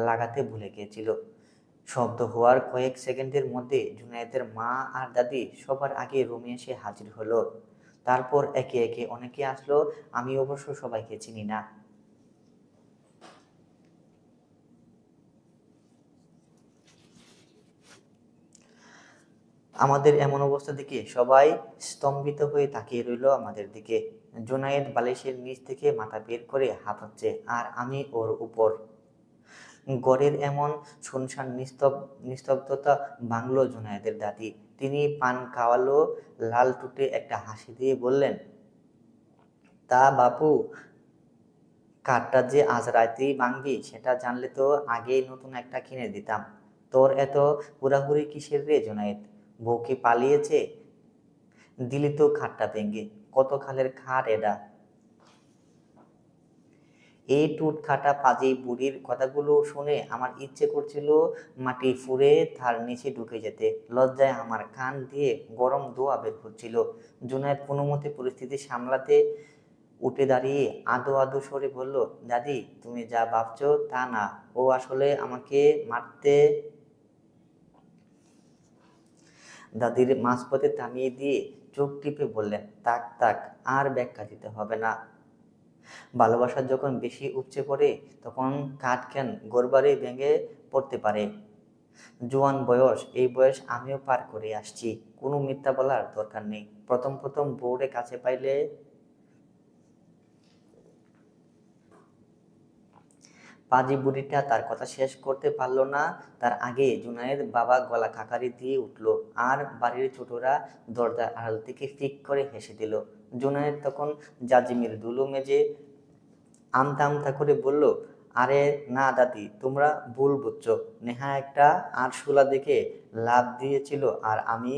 লাগাতে ভুলে গিয়েছিল। শব্দ হওয়ার কয়েক সেকেন্ডের মধ্যে জুনায়েদের মা আর দাদি সবার আগে রুমে এসে হাজির হলো। তারপর একে একে অনেকে আসলো। আমি অবশ্য সবাইকে চিনি না। আমাদের এমন অবস্থা দেখে সবাই স্তম্ভিত হয়ে তাকিয়ে রইল আমাদের দিকে। জুনায়েদ বালিশের নিচ থেকে মাথা বের করে হাঁপাচ্ছে, আর আমি ওর উপর। ঘরের এমন শুনশান নিস্তব্ধতা ভাঙল জুনায়েদের দাদি। তিনি পান খাওয়ালো, লাল টুটে একটা হাসি দিয়ে বললেন, তা বাপু, কাঠটা যে আজ রাতেই ভাঙবি সেটা জানলে তো আগেই নতুন একটা কিনে দিতাম। তোর এত হুড়াহুড়ি কিসের রে জুনায়েদ? বউ কি পালিয়েছে? দিলি তো খাটটা ভেঙে। কত খালের খাট এডা। এই টুট খাটা পাজি বুড়ির কথাগুলো শুনে আমার ইচ্ছে করছিল মাটি ফুঁড়ে তার নিচে ঢুকে যেতে। লজ্জায় আমার কান দিয়ে গরম ধোঁয়া বের হচ্ছিল। জুনায়েদ কোনোমতে পরিস্থিতি সামলাতে উঠে দাঁড়িয়ে আদো আদো স্বরে বলল, দাদি, তুমি যা ভাবছো তা না। ও আসলে আমাকে মারতে। দাদির মাঝপথে থামিয়ে দিয়ে চোখ টিপে বললেন, তাক তাক, আর ব্যাখ্যা দিতে হবে না। ভালোবাসা যখন বেশি উপচে পড়ে তখন কাঠ কেন গড়বাড়ি ভেঙে পড়তে পারে। জোয়ান বয়স, এই বয়স আমিও পার করে আসছি। কোনো মিথ্যা বলার দরকার নেই। প্রথম প্রথম বউরে কাছে পাইলে। পাজি বুড়িটা তার কথা শেষ করতে পারল না। তার আগে জুনায়েদ বাবা গলা খাকারি দিয়ে উঠল, আর বাড়ির ছোটরা দরজার আড়াল থেকে ফিক করে হেসে দিল। জুনায়েদ তখন জাজিমের ধুলো মেজে আমতা আমতা করে বলল, আরে না দাদি, তোমরা ভুল বুঝছো। নেহা একটা আরশোলা দেখে লাফ দিয়েছিল, আর আমি।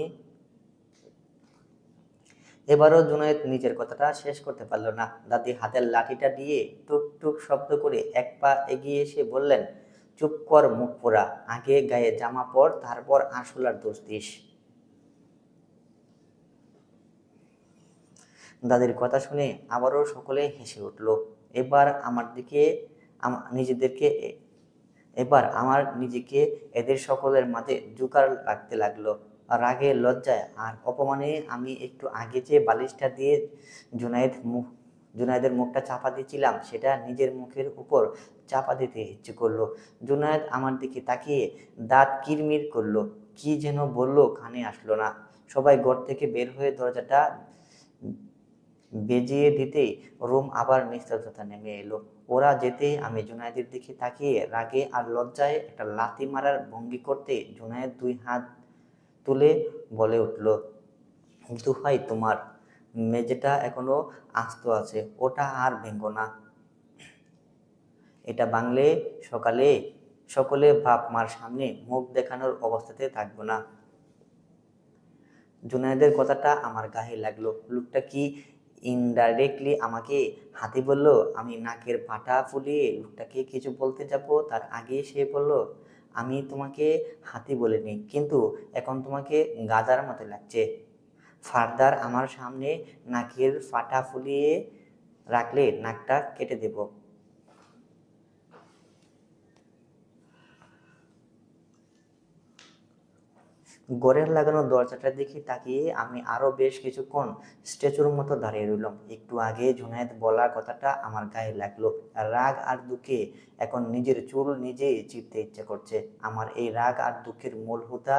এবারও জুনায়েদ নিজের কথাটা শেষ করতে পারল না। দাদি হাতের লাঠিটা দিয়ে টুক টুক শব্দ করে এক পা এগিয়ে এসে বললেন, চুপ কর মুখ পোড়া, আগে গায়ে জামা পর, তারপর আরশোলার দোষ দিস। দাদির কথা শুনে আবারও সকলে হেসে উঠল। এবার আমার দিকে নিজেদেরকে এবার আমার নিজেকে এদের সকলের মাঝে জোকার লাগতে লাগলো। রাগে, লজ্জায় আর অপমানে আমি একটু আগে যে বালিশটা দিয়ে জুনায়েদের মুখটা চাপা দিয়েছিলাম, সেটা নিজের মুখের উপর চাপা দিতে ইচ্ছে করলো। জুনায়েদ আমার দিকে তাকিয়ে দাঁত কিরমির করলো। কি যেন বললো, কানে আসলো না। সবাই ঘর থেকে বের হয়ে দরজাটা বেজিয়ে দিতেই রুম আবার নিস্তব্ধতা নেমে এলো। ওরা যেতেই আমি জুনায়েদের দিকে তাকিয়ে রাগে আর লজ্জায় একটা লাথি মারার ভঙ্গি করতে জুনায়েদ 2 হাত তুলে বলে উঠল, দোহাই তোমার, মেঝেটা এখনো আস্ত আছে, ওটা আর ভেঙো না। এটা ভাঙলে সকলে বাপ মার সামনে মুখ দেখানোর অবস্থাতে থাকবো না। জুনায়েদের কথাটা আমার গায়ে লাগলো। লোকটা কি ইনডাইরেক্টলি আমাকে হাতি বলল? আমি নাকের পাটা ফুলিয়ে লোকটাকে কিছু বলতে যাব, তার আগে সে বলল, আমি তোমাকে হাতি বলিনি, কিন্তু এখন তোমাকে গাধার মতো লাগছে। ফার্দার আমার সামনে নাকের ফাটা ফুলিয়ে রাখলে নাকটা কেটে দেব। ঘরের লাগানো দরজাটার দিকে তাকিয়ে আমি আরো বেশ কিছুক্ষণ স্ট্যাচুর মতো দাঁড়িয়ে রইলাম। একটু আগে জুনায়েদ বলা কথাটা আমার গায়ে লাগলো। রাগ আর দুঃখে এখন নিজের চুল নিজেই চিপতে ইচ্ছে করছে। আমার এই রাগ আর দুঃখের মূল হোতা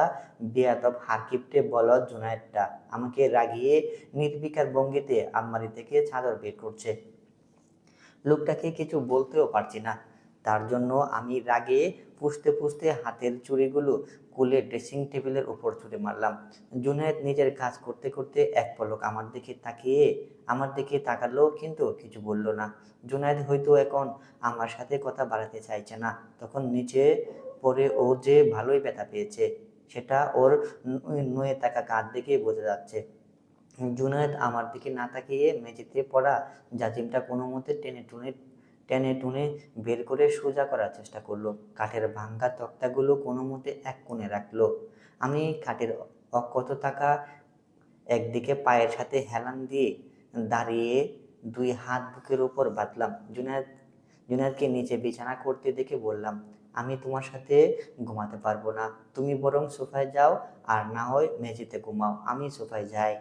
বেয়াদব হারকিপটে বলদ জুনায়েদটা আমাকে রাগিয়ে নির্বিকার ভঙ্গিতে আলমারি থেকে চাদর বের করছে। লোকটাকে কিছু বলতেও পারছি না। তার জন্য আমি রাগে ফুঁসতে ফুঁসতে হাতের চুড়িগুলো খুলে ড্রেসিং টেবিলের উপর ছুঁড়ে মারলাম। জুনায়েদ নিজের কাজ করতে করতে এক পলক আমার দিকে তাকালো, কিন্তু কিছু বলল না। জুনায়েদ হয়তো এখন আমার সাথে কথা বাড়াতে চাইছে না। তখন নিচে পড়ে ও যে ভালোই ব্যথা পেয়েছে সেটা ওর নুয়ে থাকা কাঁধ দেখে বোঝা যাচ্ছে। জুনায়েদ আমার দিকে না তাকিয়ে মেঝেতে পড়া জাজিমটা কোনো মতে টেনে টুনে বের করে সোজা করার চেষ্টা করলো। কাঠের ভাঙ্গা তক্তাগুলো কোনো মতে এক কোণে রাখলো। আমি কাঠের অক্ষত থাকা একদিকে পায়ের সাথে হেলান দিয়ে দাঁড়িয়ে দুই হাত বুকের উপর বাঁধলাম। জুনায়েদকে নিচে বিছানা করতে দেখে বললাম, আমি তোমার সাথে ঘুমাতে পারবো না। তুমি বরং সোফায় যাও, আর না হয় মেঝেতে ঘুমাও। আমি সোফায় যাই।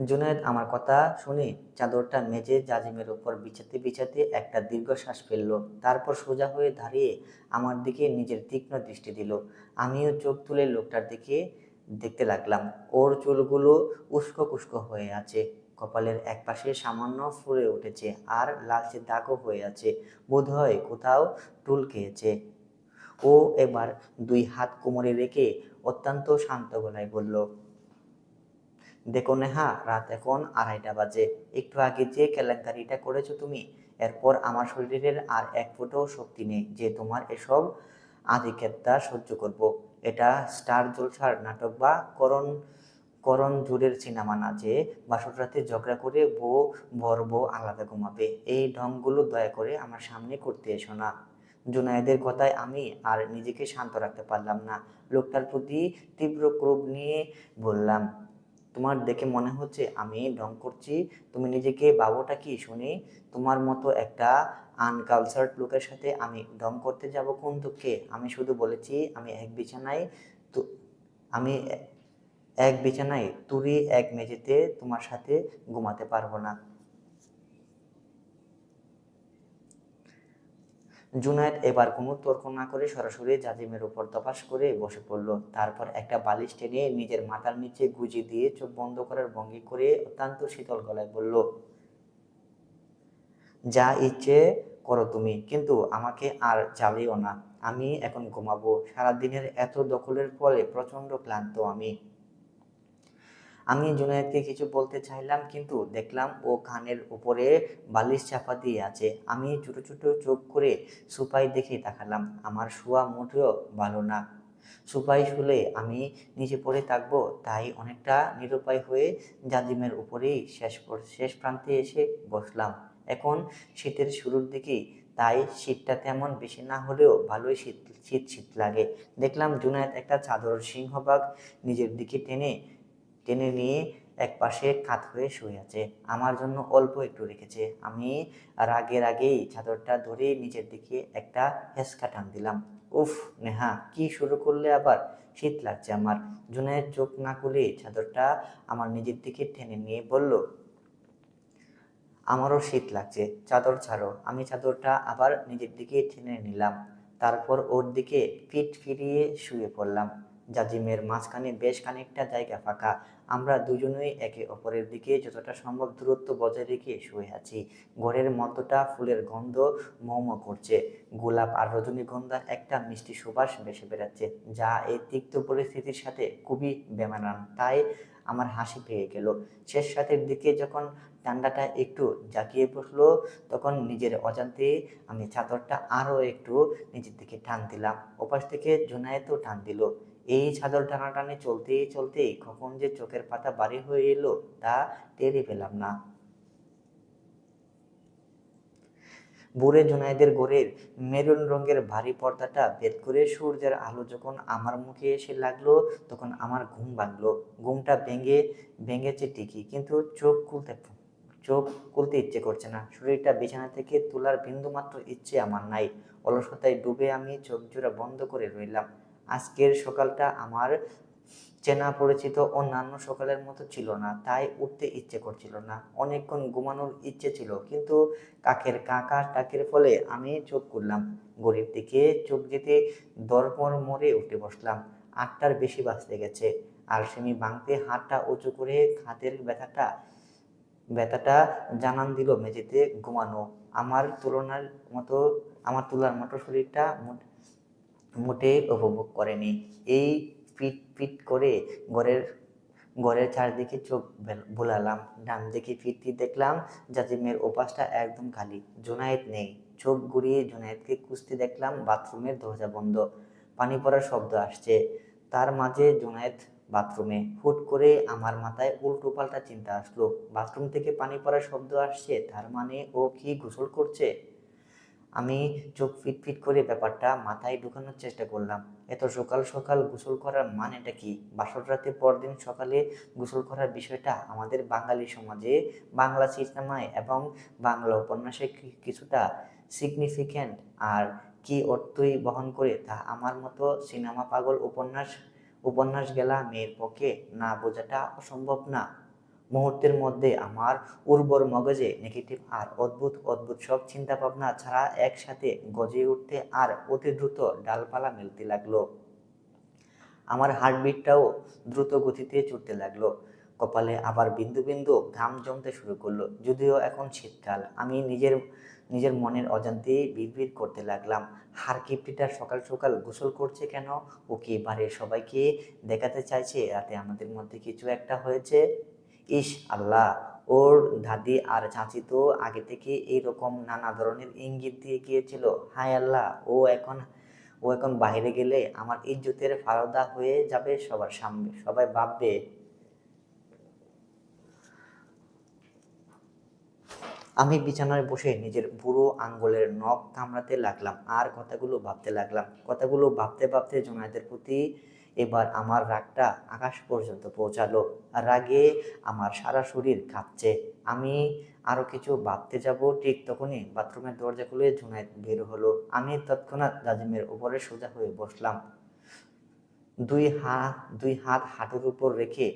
জুনায়েদ আমার কথা শুনে চাদরটা মেঝে জাজিমের উপর বিছাতে বিছাতে একটা দীর্ঘশ্বাস ফেললো। তারপর সোজা হয়ে দাঁড়িয়ে আমার দিকে নিজের তীক্ষ্ণ দৃষ্টি দিল। আমিও চোখ তুলে লোকটার দিকে দেখতে লাগলাম। ওর চুলগুলো উস্কো খুস্কো হয়ে আছে, কপালের একপাশে সামান্য ফুলে উঠেছে, আর লালচে দাগও হয়ে আছে। বোধহয় কোথাও টুল খেয়েছে। ও এবার দুই হাত কোমরে রেখে অত্যন্ত শান্ত গলায় বলল, দেখো নেহা, রাত এখন 2:30 বাজে। একটু আগে যে কেলেঙ্কারিটা করেছো তুমি, এরপর আমার শরীরের আর এক ফোঁটাও শক্তি নেই যে তোমার এসব আধিক্যতা সহ্য করব। এটা স্টার জলসার নাটক বা করণ জোরের সিনেমা না যে বাসর রাতে ঝগড়া করে বর বউ আলাদা ঘুমাবে। এই ঢংগুলো দয়া করে আমার সামনে করতে এসো না। জুনায়েদের কথায় আমি আর নিজেকে শান্ত রাখতে পারলাম না। লোকটার প্রতি তীব্র ক্রোধ নিয়ে বললাম, তোমার দেখে মনে হচ্ছে আমি ঢং করছি? তুমি নিজেকে ভাবোটা কি শুনি? তোমার মতো একটা আনকালচার্ড লোকের সাথে আমি ঢং করতে যাব কোন দুঃখে? আমি শুধু বলেছি তো আমি এক বিছানায় তুরি এক মেঝেতে তোমার সাথে ঘুমাতে পারবো না। জুনায়েদ এবার কোনো তর্ক না করে সরাসরি জাজিমের উপর ধপাস করে বসে পড়ল। তারপর একটা বালিশ টেনে নিজের মাথার নিচে গুঁজে দিয়ে চোখ বন্ধ করার ভঙ্গি করে অত্যন্ত শীতল গলায় বলল, যা ইচ্ছে করো তুমি, কিন্তু আমাকে আর জ্বালিও না। আমি এখন ঘুমাবো। সারাদিনের এত দখলের ফলে প্রচণ্ড ক্লান্ত আমি। আমি জুনায়েদকে কিছু বলতে চাইলাম, কিন্তু দেখলাম ও কানের উপরে বালিশ চাপা দিয়ে আছে। আমি ছোট ছোট চোখ করে সুপাই দেখে তাকালাম। আমার শোয়া মোটেও ভালো না। সুপাই শুলে আমি নিচে পড়ে থাকবো, তাই অনেকটা নিরুপায় হয়ে জাজিমের উপরেই শেষ প্রান্তে এসে বসলাম। এখন শীতের শুরুর দিকেই, তাই শীতটা তেমন বেশি না হলেও ভালোই শীত শীত শীত লাগে। দেখলাম জুনায়েদ একটা চাদর সিংহভাগ নিজের দিকে টেনে টেনে নিয়ে একপাশে কাত হয়ে শুয়ে আছে। আমার জন্য অল্প একটু রেখেছে। আমি রাগের আগেই চাদরটা ধরে নিচের দিকে একটা হেঁচকা টান দিলাম। উফ নেহা, কি শুরু করলে আবার? শীত লাগছে আমার। জুনায়েদ চোখ না খুলে চাদরটা আমার নিজের দিকে টেনে নিয়ে বলল, আমারও শীত লাগছে, চাদর ছাড়ো। আমি চাদরটা আবার নিজের দিকে টেনে নিলাম। তারপর ওর দিকে পিঠ ফিরিয়ে শুয়ে পড়লাম। জাজিমের মাঝখানে বেশ খানিকটা জায়গা ফাঁকা। আমরা দুজনেই একে অপরের দিকে যতটা সম্ভব দূরত্ব বজায় রেখে শুয়ে আছি। ঘরের মধ্যটা ফুলের গন্ধ মৌ করছে। গোলাপ আর রজনীগন্ধার একটা মিষ্টি সুবাস ভেসে বেড়াচ্ছে, যা এই তিক্ত পরিস্থিতির সাথে খুবই বেমানান। তাই আমার হাসি পেয়ে গেল। শেষ রাতের দিকে যখন ঠান্ডাটা একটু জাঁকিয়ে বসলো, তখন নিজের অজান্তে আমি চাদরটা আরো একটু নিচের দিকে টান দিলাম। ওপাশ থেকে জুনায়েদও টান দিল। এই চাদর টানাটানি চলতে চলতে কখন যে চোখের পাতা ভারী হয়ে এলো তা টেরই পেলাম না। ভোরে জুনায়েদের ঘরের মেরুন রঙের ভারী পর্দাটা ভেদ করে সূর্যের আলো যখন আমার মুখে এসে লাগলো, তখন আমার ঘুম ভাঙলো। ঘুমটা ভেঙেছে ঠিকই, কিন্তু চোখ খুলতে ইচ্ছে করছে না। শরীরটা বিছানা থেকে তোলার বিন্দুমাত্র ইচ্ছে আমার নাই। অলসতায় ডুবে আমি চোখ জোড়া বন্ধ করে রইলাম। আজকের সকালটা আমার চেনা পরিচিত অন্যান্য সকালের মতো ছিল না, তাই উঠতে ইচ্ছে করছিল না। অনেকক্ষণ ঘুমানোর ইচ্ছে ছিল, কিন্তু কাকের কাকা ডাকের ফলে আমি চোখ খুললাম। ঘড়ির দিকে চোখ যেতে দরপর মোড়ে উঠে বসলাম। ৮টার বেশি বাজতে গেছে। আলসেমি ভাঙতে হাতটা উঁচু করে হাতের ব্যথাটা জানান দিল মেঝেতে ঘুমানো। আমার তোলার মতো শরীরটা মোটেই উপভোগ করেনি। এই পিট পিট করে ঘরের ঘরের চারদিকে চোখ বোলালাম। ডান দিকে ফিরতি দেখলাম জাজিমের ওপাশটা একদম খালি, জুনায়েদ নেই। চোখ ঘুরিয়ে জুনায়েদকে খুঁজতে দেখলাম বাথরুমের দরজা বন্ধ, পানি পড়ার শব্দ আসছে। তার মাঝে জুনায়েদ বাথরুমে। হুট করে আমার মাথায় উল্টোপাল্টা চিন্তা আসলো। বাথরুম থেকে পানি পড়ার শব্দ আসছে, তার মানে ও কি গোসল করছে? আমি চোখ ফিট করে ব্যাপারটা মাথায় ঢুকানোর চেষ্টা করলাম। এত সকাল সকাল গোসল করার মানেটা কি? বাসর রাতে পরদিন সকালে গোসল করার বিষয়টা আমাদের বাঙালি সমাজে, বাংলা সিনেমায় এবং বাংলা উপন্যাসে কিছুটা সিগনিফিক্যান্ট, আর কি অর্থই বহন করে তা আমার মতো সিনেমা পাগল উপন্যাস গেলা মেয়ের পক্ষে না বোঝাটা অসম্ভব না। মুহূর্তের মধ্যে আমার উর্বর মগজে নেগেটিভ আর অদ্ভুত অদ্ভুত সব চিন্তা ভাবনা ছাড়া একসাথে গজে উঠতে আর অতি দ্রুত ডালপালা মেলতে লাগলো। আমার হার্টবিটটাও দ্রুত গতিতে চড়তে লাগলো। কপালে আবার বিন্দু বিন্দু ঘাম জমতে শুরু করলো। যদিও এখন শীতকাল, আমি নিজের মনের অজান্তেই বিড়বিড় করতে লাগলাম, হারকিপ্টিটা সকাল সকাল গোসল করছে কেন? ও কি বাড়ির সবাইকে দেখাতে চাইছে রাতে আমাদের মধ্যে কিছু একটা হয়েছে? ইস আল্লাহ, ওর দাদি আর চাচি তো আগে থেকে এইরকম নানা ধরনের ইঙ্গিত দিয়ে গিয়েছিল। হায় আল্লাহ, ও এখন বাইরে গেলে আমার ইজ্জতের ফালুদা হয়ে যাবে সবার সামনে। সবাই ভাববে আমি বিছানায় বসে নিজের বুড়ো আঙ্গুলের নখ কামড়াতে লাগলাম আর কথাগুলো ভাবতে ভাবতে জুনায়েদের প্রতি এবার আমার রাগটা আকাশ পর্যন্ত পৌঁছালো। রাগে আমার সারা শরীর কাঁপছে। আমি আরো কিছু ভাবতে যাব, ঠিক তখনই বাথরুমের দরজা খুলে জুনায়েদ বের হলো। আমি তৎক্ষণাৎ নাজিমের উপরে সোজা হয়ে বসলাম, দুই হাত হাঁটুর উপর রেখে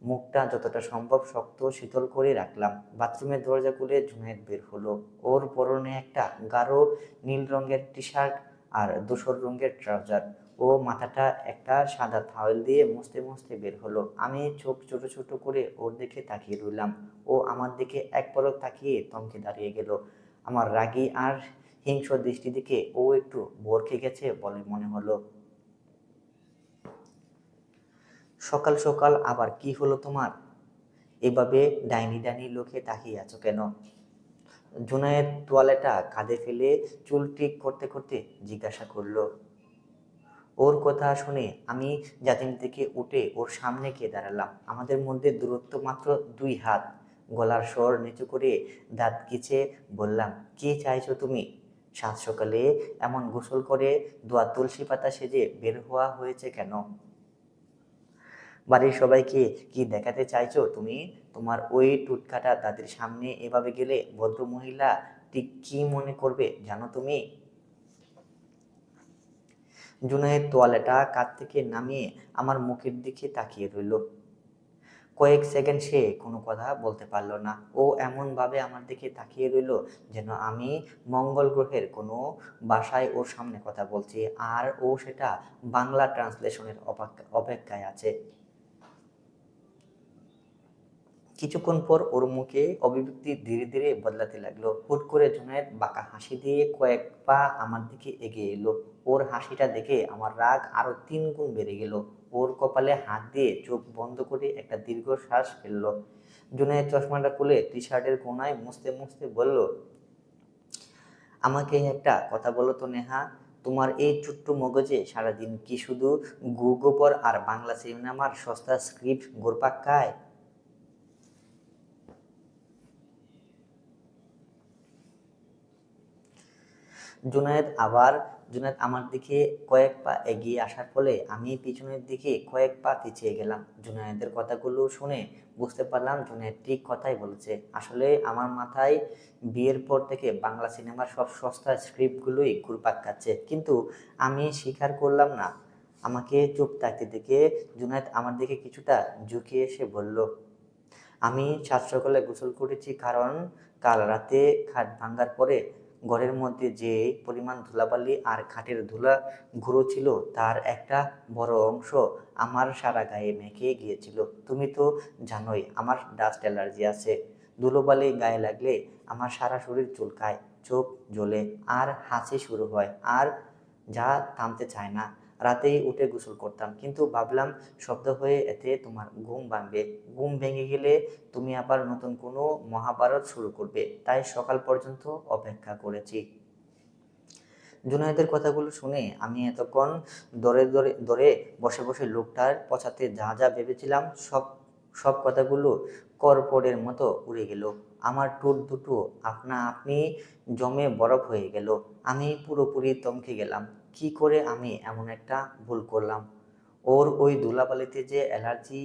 মুখটা যতটা সম্ভব শক্ত শীতল করে রাখলাম। বাথরুমের দরজা খুলে জুনায়েদ বের হলো। ওর পরনে একটা গাঢ় নীল রঙের টি শার্ট আর ধূসর রঙের ট্রাউজার। ও মাথাটা একটা সাদা টাওয়েল দিয়ে মুছতে মুছতে বের হলো। আমি চোখ ছোট ছোট করে ওর দিকে তাকিয়ে রইলাম। ও আমার দিকে এক পলক তাকিয়ে থমকে দাঁড়িয়ে গেল। আমার রাগী আর হিংস্র দৃষ্টি দিকে ও একটু ভড়কে গেছে বলে মনে হলো। সকাল সকাল আবার কি হলো তোমার? এভাবে ডাইনি ডাইনি লোকে তাকিয়ে আছো কেন? জুনায়েদ তোয়ালেটা কাঁধে ফেলে চুল ঠিক করতে করতে জিজ্ঞাসা করলো। ওর কথা শুনে আমি জাতিম থেকে উঠে ওর সামনে গিয়ে দাঁড়ালাম। আমাদের মধ্যে দূরত্ব মাত্র 2 হাত। গলার স্বর নিচু করে দাঁত খিচে বললাম, কি চাইছো তুমি? সাত সকালে এমন গোসল করে দোয়া তুলসী পাতা সেজে বের হওয়া হয়েছে কেন? বাড়ির সবাইকে কি দেখাতে চাইছো তুমি? তোমার ওই টুটকাটা তাদের সামনে এভাবে গেলে ভদ্রমহিলা ঠিক কি মনে করবে জানো তুমি? জুনায়েদ তোয়ালেটা কাঁধ থেকে নামিয়ে আমার মুখের দিকে তাকিয়ে রইল। কয়েক সেকেন্ড সে কোনো কথা বলতে পারল না। ও এমনভাবে আমার দিকে তাকিয়ে রইল যেন আমি মঙ্গল গ্রহের কোনো ভাষায় ওর সামনে কথা বলছি, আর ও সেটা বাংলা ট্রান্সলেশনের অপেক্ষায় আছে। কিছুক্ষণ পর ওর মুখে অভিব্যক্তি ধীরে ধীরে বদলাতে লাগলো। হুট করে জুনায়েদ বাঁকা হাসি দিয়ে কয়েক পা আমার দিকে এগিয়ে এলো। ওর হাসিটা দেখে আমার রাগ আরো 3 গুণ বেড়ে গেল। ওর কপালে হাত দিয়ে চোখ বন্ধ করে একটা দীর্ঘ শ্বাস ফেললো। জুনায়েদ চশমাটা খুলে টি শার্টের কোনায় মুছতে মুছতে বলল, আমাকে একটা কথা বলো তো নেহা, তোমার এই ছোট্ট মগজে সারাদিন কি শুধু গু-গোবর আর বাংলা সিনেমার সস্তা স্ক্রিপ্ট ঘুরপাক খায়? জুনায়েদ আমার দিকে কয়েক পা এগিয়ে আসার ফলে আমি পিছনের দিকে কয়েক পা পিছিয়ে গেলাম। জুনায়েদের কথাগুলো শুনে বুঝতে পারলাম জুনায়েদ ঠিক কথাই বলেছে। আসলে আমার মাথায় বিয়ের পর থেকে বাংলা সিনেমার সব সস্তা স্ক্রিপ্টগুলোই ঘুরপাক খাচ্ছে, কিন্তু আমি স্বীকার করলাম না। আমাকে চুপ থাকতে দেখে জুনায়েদ আমার দিকে কিছুটা ঝুঁকিয়ে এসে বলল, আমি সাত সকালে গোসল করেছি, কারণ কাল রাতে খাট ভাঙার পরে ঘরের মধ্যে যে পরিমাণ ধুলাবালি আর খাটের ধুলা গুঁড়ো ছিল তার একটা বড় অংশ আমার সারা গায়ে মেখে গিয়েছিল। তুমি তো জানোই আমার ডাস্ট অ্যালার্জি আছে। ধুলোবালি গায়ে লাগলে আমার সারা শরীর চুলকায়, চোখ জ্বলে আর হাঁচি শুরু হয়, আর যা থামতে চায় না। রাতেই উঠে গোসল করতাম, কিন্তু ভাবলাম শব্দ হয়ে এতে তোমার ঘুম ভাঙবে। ঘুম ভেঙে গেলে তুমি আবার নতুন কোনো মহাভারত শুরু করবে, তাই সকাল পর্যন্ত অপেক্ষা করেছি। জুনায়েদের কথাগুলো শুনে আমি এতক্ষণ দরে দরে দরে বসে বসে লোকটার পচাতে যা যা ভেবেছিলাম সব সব কথাগুলো করপড়ের মতো উড়ে গেল। আমার ঠোঁট দুটো আপনা আপনি জমে বরফ হয়ে গেল। আমি পুরোপুরি থমকে গেলাম। কি করে আমি এমন একটা ভুল করলাম? ওর ওই ধুলাবালিতে যে অ্যালার্জি,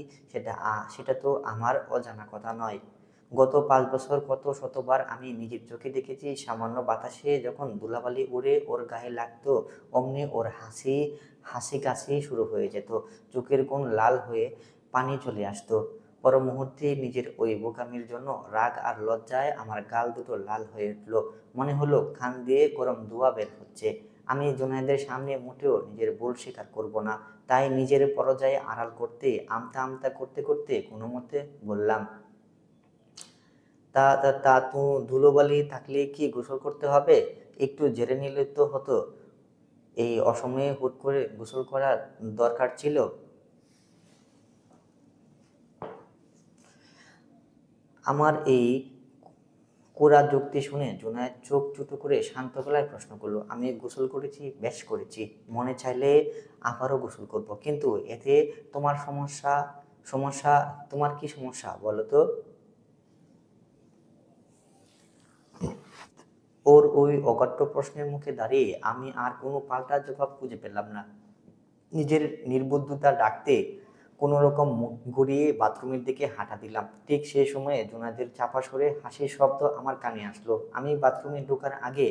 সেটা তো আমার অজানা কথা নয়। গত 5 বছর কত শতবার আমি নিজের চোখে দেখেছি, সামান্য বাতাসে যখন ধুলাবালি উড়ে ওর গায়ে লাগতো অমনি ওর হাসি কাশি শুরু হয়ে যেত, চোখের কোণ লাল হয়ে পানি চলে আসতো। পর মুহূর্তে নিজের ওই বোকামির জন্য রাগ আর লজ্জায় আমার গাল দুটো লাল হয়ে উঠল। মনে হলো কান দিয়ে গরম ধোঁয়া বের হচ্ছে। আমি জুনায়েদের সামনে মোটেও নিজের ভুল স্বীকার করব না, তাই নিজের পরাজয় আড়াল করতে আমতা আমতা করতে করতে কোনো মতে বললাম, তা তা তা তো ধুলোবালি থাকলে কি গোসল করতে হবে? একটু জেনে নিলে তো হতো। এই অসময়ে হুট করে গোসল করার দরকার ছিল? আমার এই কোরা যুক্তি শুনে জুনায়েদ চোখ ছোট করে শান্ত গলায় প্রশ্ন করলো, আমি গোসল করেছি, বেশ করেছি। মনে চাইলে আবারও গোসল করব, কিন্তু এতে তোমার সমস্যা সমস্যা তোমার কি সমস্যা বলো তো? ওর ওই অকাট্য প্রশ্নের মুখে দাঁড়িয়ে আমি আর কোনো পাল্টা জবাব খুঁজে পেলাম না। নিজের নির্বুদ্ধতা ডাকতে কোনো রকম মুখ ঘুরিয়ে বাথরুমের দিকে হাঁটা দিলাম। ঠিক সেই সময়ে জুনায়েদের চাপা সরে হাসির শব্দ আমার কানে আসলো। আমি বাথরুমে ঢোকার আগে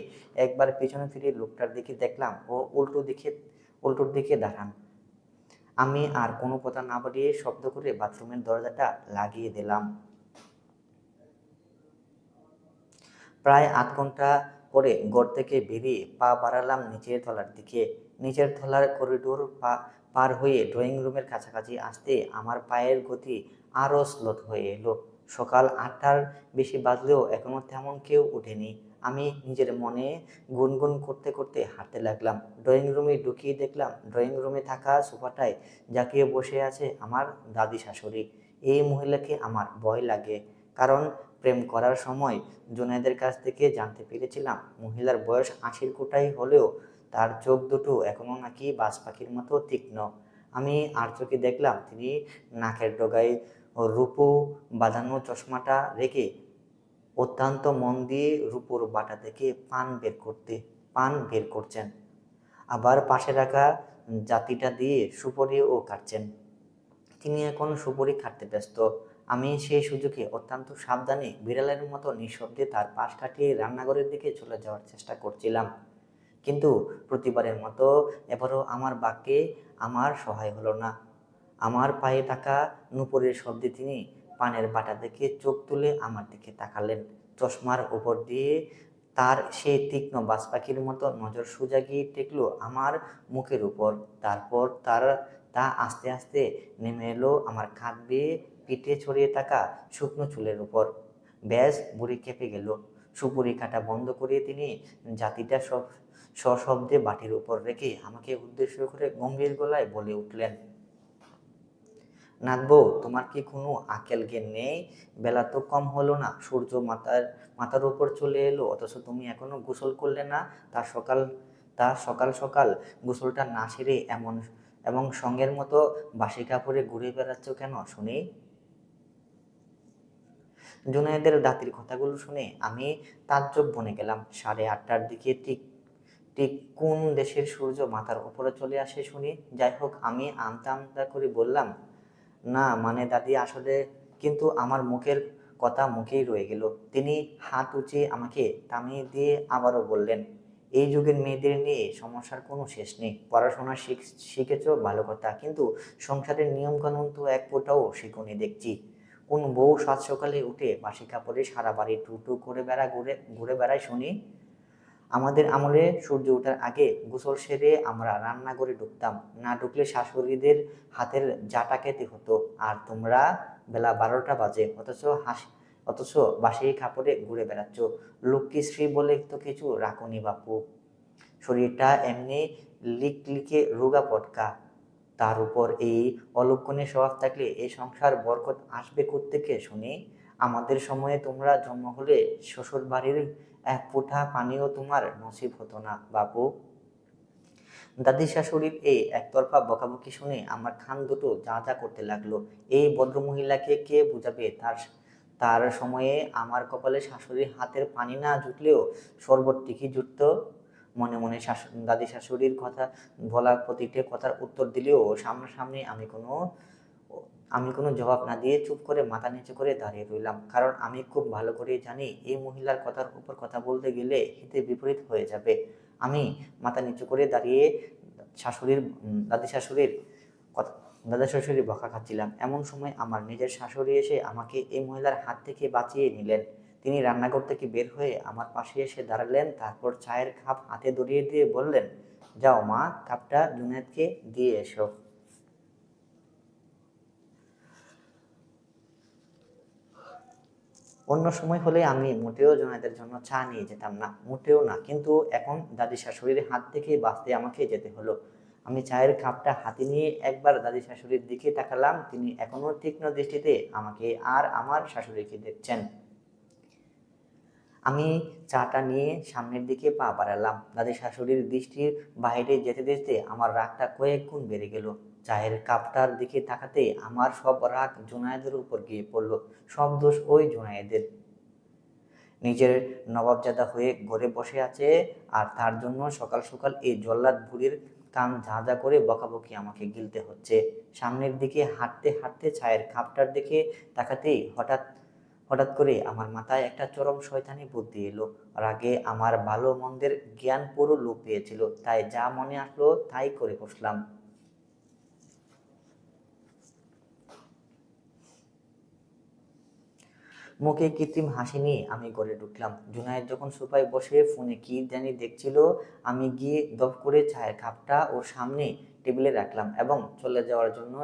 একবার পেছনে ফিরে লোকটার দিকে দেখলাম, ও উল্টোর দিকে দাঁড়ান। আমি আর কোনো কথা না বাড়িয়ে শব্দ করে বাথরুমের দরজাটা লাগিয়ে দিলাম। প্রায় আধ ঘন্টা পরে ঘর থেকে বেরিয়ে পা বাড়ালাম নিচের তলার দিকে। নিচের তলার করিডোর পার হয়ে ড্রয়িং রুমের কাছাকাছি আসতে আমার পায়ের গতি আরও স্লোত হয়ে এলো। সকাল 8টার বেশি বাজলেও এখনো তেমন কেউ ওঠেনি। আমি নিজের মনে গুনগুন করতে করতে হাঁটতে লাগলাম। ড্রয়িং রুমে ঢুকিয়ে দেখলাম ড্রয়িং রুমে থাকা সোফাটায় জাঁকিয়ে বসে আছে আমার দাদি শাশুড়ি। এই মহিলাকে আমার ভয় লাগে, কারণ প্রেম করার সময় জুনায়েদের কাছ থেকে জানতে পেরেছিলাম মহিলার বয়স 80-র কোঠায় হলেও তার চোখ দুটো এখনো নাকি বাজ পাখির মতো তীক্ষ্ণ। আমি আর চোখে দেখলাম তিনি নাকের ডগায় রূপো বাঁধানো চশমাটা রেখে অত্যন্ত মন দিয়ে রূপোর বাটা থেকে পান বের করছেন, আবার পাশে রাখা জাতিটা দিয়ে সুপারিও কাটছেন। তিনি এখন সুপুরি খাটতে ব্যস্ত। আমি সেই সুযোগে অত্যন্ত সাবধানে বিড়ালের মতো নিঃশব্দে তার পাশ কাটিয়ে রান্নাঘরের দিকে চলে যাওয়ার চেষ্টা করছিলাম, কিন্তু প্রতিবারের মতো এবারও আমার বাক্যে আমার সহায় হলো না। আমার পায়ে থাকা নুপুরের শব্দে তিনি পানের বাটা দেখে চোখ তুলে আমার দিকে তাকালেন। চশমার উপর দিয়ে তার সেই তীক্ষ্ণ বাজ পাখির মতো নজর সোজা গিয়ে টেকলো আমার মুখের উপর। তারপর তা আস্তে আস্তে নেমে এলো আমার কাঁধ বেয়ে পিঠে ছড়িয়ে থাকা শুকনো চুলের উপর। ব্যাস, বুড়ি কেঁপে গেল। সুপুরি কাটা বন্ধ করে তিনি জাতিটা সশব্দে বাটির উপর রেখে আমাকে উদ্দেশ্য করে গম্ভীর গলায় বলে উঠলেন, নাথবউ, তোমার কি কোনো আকেল জ্ঞান নেই? বেলা তো কম হলো না, সূর্য মাথার উপর চলে এলো, অথচ তুমি এখনো গোসল করলে না। তা সকাল সকাল গোসলটা না সেরে এবং সঙ্গের মতো বাসি কাপড়ে ঘুরে বেড়াচ্ছ কেন শুনি? জুনায়েদের দাতির কথাগুলো শুনে আমি তাজ্জব বনে গেলাম। 8:30টার দিকে ঠিক ঠিক কোন দেশের সূর্য মাথার উপরে চলে আসে শুনি? যাই হোক, আমি আমতা আমতা করে বললাম, না মানে দাদি আসলে, কিন্তু আমার মুখের কথা মুখেই রয়ে গেল। তিনি হাত উঁচিয়ে আমাকে থামিয়ে দিয়ে আবারও বললেন, এই যুগের মেয়েদের নিয়ে সমস্যার কোনো শেষ নেই। পড়াশোনা শিখেছ ভালো কথা, কিন্তু সংসারের নিয়মকানুন তো এক ফোঁটাও শিখুনি দেখছি। কোন বউ সাত সকালে উঠে বাসি কাপড়ে সারা বাড়ি টু টু করে ঘুরে ঘুরে বেড়ায় শুনি? আমাদের আমলে সূর্য ওঠার আগে গোসল সেরে আমরা রান্নাঘরে ঢুকতাম, না ঢুকলে শাশুড়িদের হাতের জাটা খেতে হতো। আর তোমরা বেলা 12টা বাজে, অথচ বাসি কাপড়ে ঘুরে বেড়াচ্ছ। লক্ষ্মী শ্রী বলে তো কিছু রাখুনি বাপু। শরীরটা এমনি লিকলিকে রোগা পটকা, তার উপর এই অলক্ষণে স্বভাব থাকলে এই সংসার বরকত আসবে কোত্থেকে শুনি? আমাদের সময়ে তোমরা জন্ম হলে শ্বশুর বাড়ির এক ফোঁটা পানিও তোমার নসিব হতো না বাপু। দাদি শাশুড়ির এই একতরফা বকাবকি শুনে আমার কান দুটো যা যা করতে লাগলো। এই ভদ্রমহিলাকে কে বুঝাবে? তার সময়ে আমার কপালে শাশুড়ির হাতের পানি না জুটলেও শরবত ঠিকই জুটত। মনে মনে দাদি শাশুড়ির কথা বলা প্রতিটি কথার উত্তর দিলেও সামনাসামনি আমি কোনো জবাব না দিয়ে চুপ করে মাথা নিচু করে দাঁড়িয়ে রইলাম। কারণ আমি খুব ভালো করেই জানি এই মহিলার কথার উপর কথা বলতে গেলে হিতে বিপরীত হয়ে যাবে। আমি মাথা নিচু করে দাঁড়িয়ে দাদি শাশুড়ির কথা দাদা শ্বশুরের বকা খাচ্ছিলাম। এমন সময় আমার নিজের শাশুড়ি এসে আমাকে এই মহিলার হাত থেকে বাঁচিয়ে নিলেন। তিনি রান্নাঘর থেকে বের হয়ে আমার পাশে এসে দাঁড়ালেন, তারপর চায়ের কাপ হাতে ধরিয়ে দিয়ে বললেন, যাও মা, কাপটা জুনায়েদকে দিয়ে এসো। অন্য সময় হলে আমি মোটেও জুনায়েদের জন্য চা নিয়ে যেতাম না, মোটেও না, কিন্তু এখন দাদি শাশুড়ির হাত থেকে বাঁচতে আমাকে যেতে হলো। আমি চায়ের কাপটা হাতে নিয়ে একবার দাদি শাশুড়ির দিকে তাকালাম। তিনি এখনো তীক্ষ্ণ দৃষ্টিতে আমাকে আর আমার শাশুড়িকে দেখছেন। আমি চাটা নিয়ে সামনের দিকে পা বাড়ালাম। দাদি শাশুড়ির দৃষ্টির বাইরে যেতে যেতে আমার রাগটা কয়েক গুণ বেড়ে গেল। চায়ের কাপটার দিকে তাকাতে আমার সব রাগ জুনায়েদের উপর গিয়ে পড়ল। সব দোষ ওই জুনায়েদের। নিজের নবাবজাদা হয়ে ঘরে বসে আছে, আর তার জন্য সকাল সকাল এই জল্লাদ বুড়ির কান ঝাঁ ঝাঁ করে বকাবকি আমাকে গিলতে হচ্ছে। সামনের দিকে হাঁটতে হাঁটতে চায়ের কাপটার দিকে তাকাতেই হঠাৎ হঠাৎ করে আমার মাথায় একটা চরম শয়তানি বুদ্ধি এলো। রাগে আমার ভালো মন্দের জ্ঞান পুরো লোপ পেয়েছিল, তাই যা মনে আসলো তাই করে বসলাম। মুখে কৃত্রিম হাসি নিয়ে আমি ঘরে ঢুকলাম। জুনায়েদ যখন সোফায় বসে ফোনে কি জানি দেখছিল, আমি গিয়ে দপ করে চায়ের কাপটা ওর সামনে টেবিলে রাখলাম এবং চলে যাওয়ার জন্য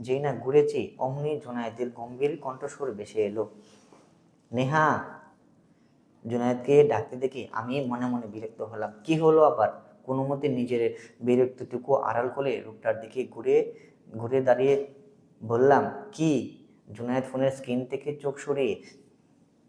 যেই না ঘুরেছি, অমনি জুনায়েদের গম্ভীর কণ্ঠস্বর ভেসে এলো, নেহা। জুনায়েদকে ডাকতে দেখে আমি মনে মনে বিরক্ত হলাম। কি হলো আবার? কোনো মতে নিজের বিরক্তিটুকু আড়াল করে লোকটার দিকে ঘুরে ঘুরে দাঁড়িয়ে বললাম, কি? জুনায়েদ ফোনের স্ক্রিন থেকে চোখ সরিয়ে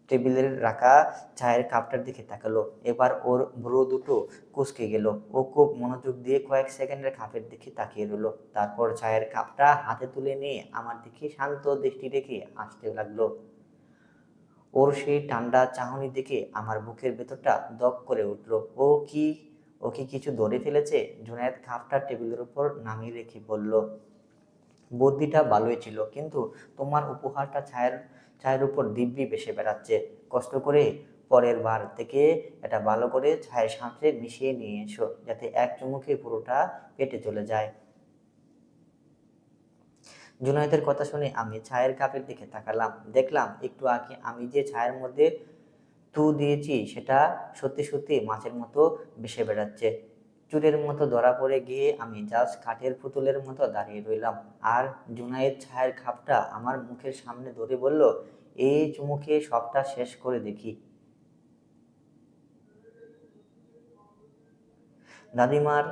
টেবিলের রাখা চায়ের কাপটার দিকে তাকালো। এবার ওর ভ্রু দুটো কুঁচকে গেল। ও খুব মনোযোগ দিয়ে কয়েক সেকেন্ডের কাপের দিকে তাকিয়ে রইল। তারপর চায়ের কাপটা হাতে তুলে নিয়ে আমার দিকে শান্ত দৃষ্টি রেখে আসতে লাগলো। ওর সেই ঠান্ডা চাহনি দেখে আমার বুকের ভেতরটা দপ করে উঠল। ও কি কিছু ধরে ফেলেছে? জুনায়েদ কাপটা টেবিলের উপর নামিয়ে রেখে বলল, বুদ্ধিটা ভালোই ছিল, কিন্তু তোমার উপহারটা ছায়ের উপর দিব্যি ভেসে বেড়াচ্ছে। কষ্ট করে পরের বার থেকে এটা ভালো করে ছায়ের সাথে মিশিয়ে নিয়ে এসো, যাতে এক চুমুকে পুরোটা পেটে চলে যায়। জুনায়েদের কথা শুনে আমি ছায়ের কাপের দিকে তাকালাম। দেখলাম একটু আগে আমি যে ছায়ের মধ্যে দিয়েছি সেটা সত্যি সত্যি মাছের মতো ভেসে বেড়াচ্ছে। চুরের মতো ধরা পড়ে গিয়ে আমি জাস্ট কাঠের পুতুলের মতো দাঁড়িয়ে রইলাম। আর জুনায়েদ ছায়ের খাপটা আমার মুখের সামনে ধরে বলল, এই চুমুকে সবটা শেষ করে দেখি। দাদিমার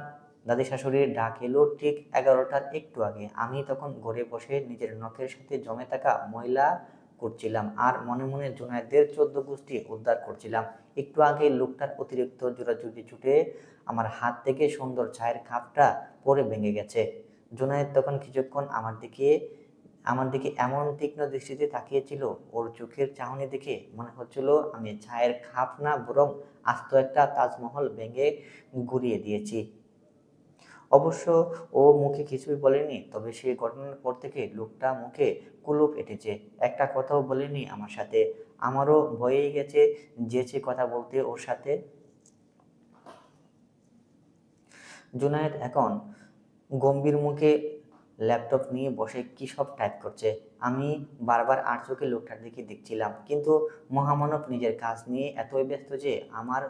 দাদি শাশুড়ির ডাক এলো ঠিক 11টার একটু আগে। আমি তখন ঘরে বসে নিজের নখের সাথে জমে থাকা ময়লা করছিলাম আর মনে মনে জুনায়েদের 14 গোষ্ঠী উদ্ধার করছিলাম। একটু আগে লোকটার অতিরিক্ত জোরাজুরি ছুটে আমার হাত থেকে সুন্দর চায়ের কাপটা পরে ভেঙে গেছে। জুনায়েদ তখন কিছুক্ষণ আমার দিকে এমন তীক্ষ্ণ দৃষ্টিতে তাকিয়েছিল, ওর চোখের চাহনি দেখে মনে হচ্ছিল আমি ছায়ের খাপ না, বরং আস্ত একটা তাজমহল ভেঙে গুঁড়িয়ে দিয়েছি। অবশ্য ও মুখে কিছুই বলেনি, তবে সেই ঘটনার পর থেকে লোকটা মুখে কুলুপ এঁটেছে, একটা কথাও বলেনি আমার সাথে। আমারও ভয়েই গেছে যেচে কথা বলতে ওর সাথে। জুনায়েদ এখন গম্ভীর মুখে ল্যাপটপ নিয়ে বসে কী সব টাইপ করছে। আমি বারবার আর চোখে লোকটার দিকে দেখছিলাম, কিন্তু মহামানব নিজের কাজ নিয়ে এতই ব্যস্ত যে আমার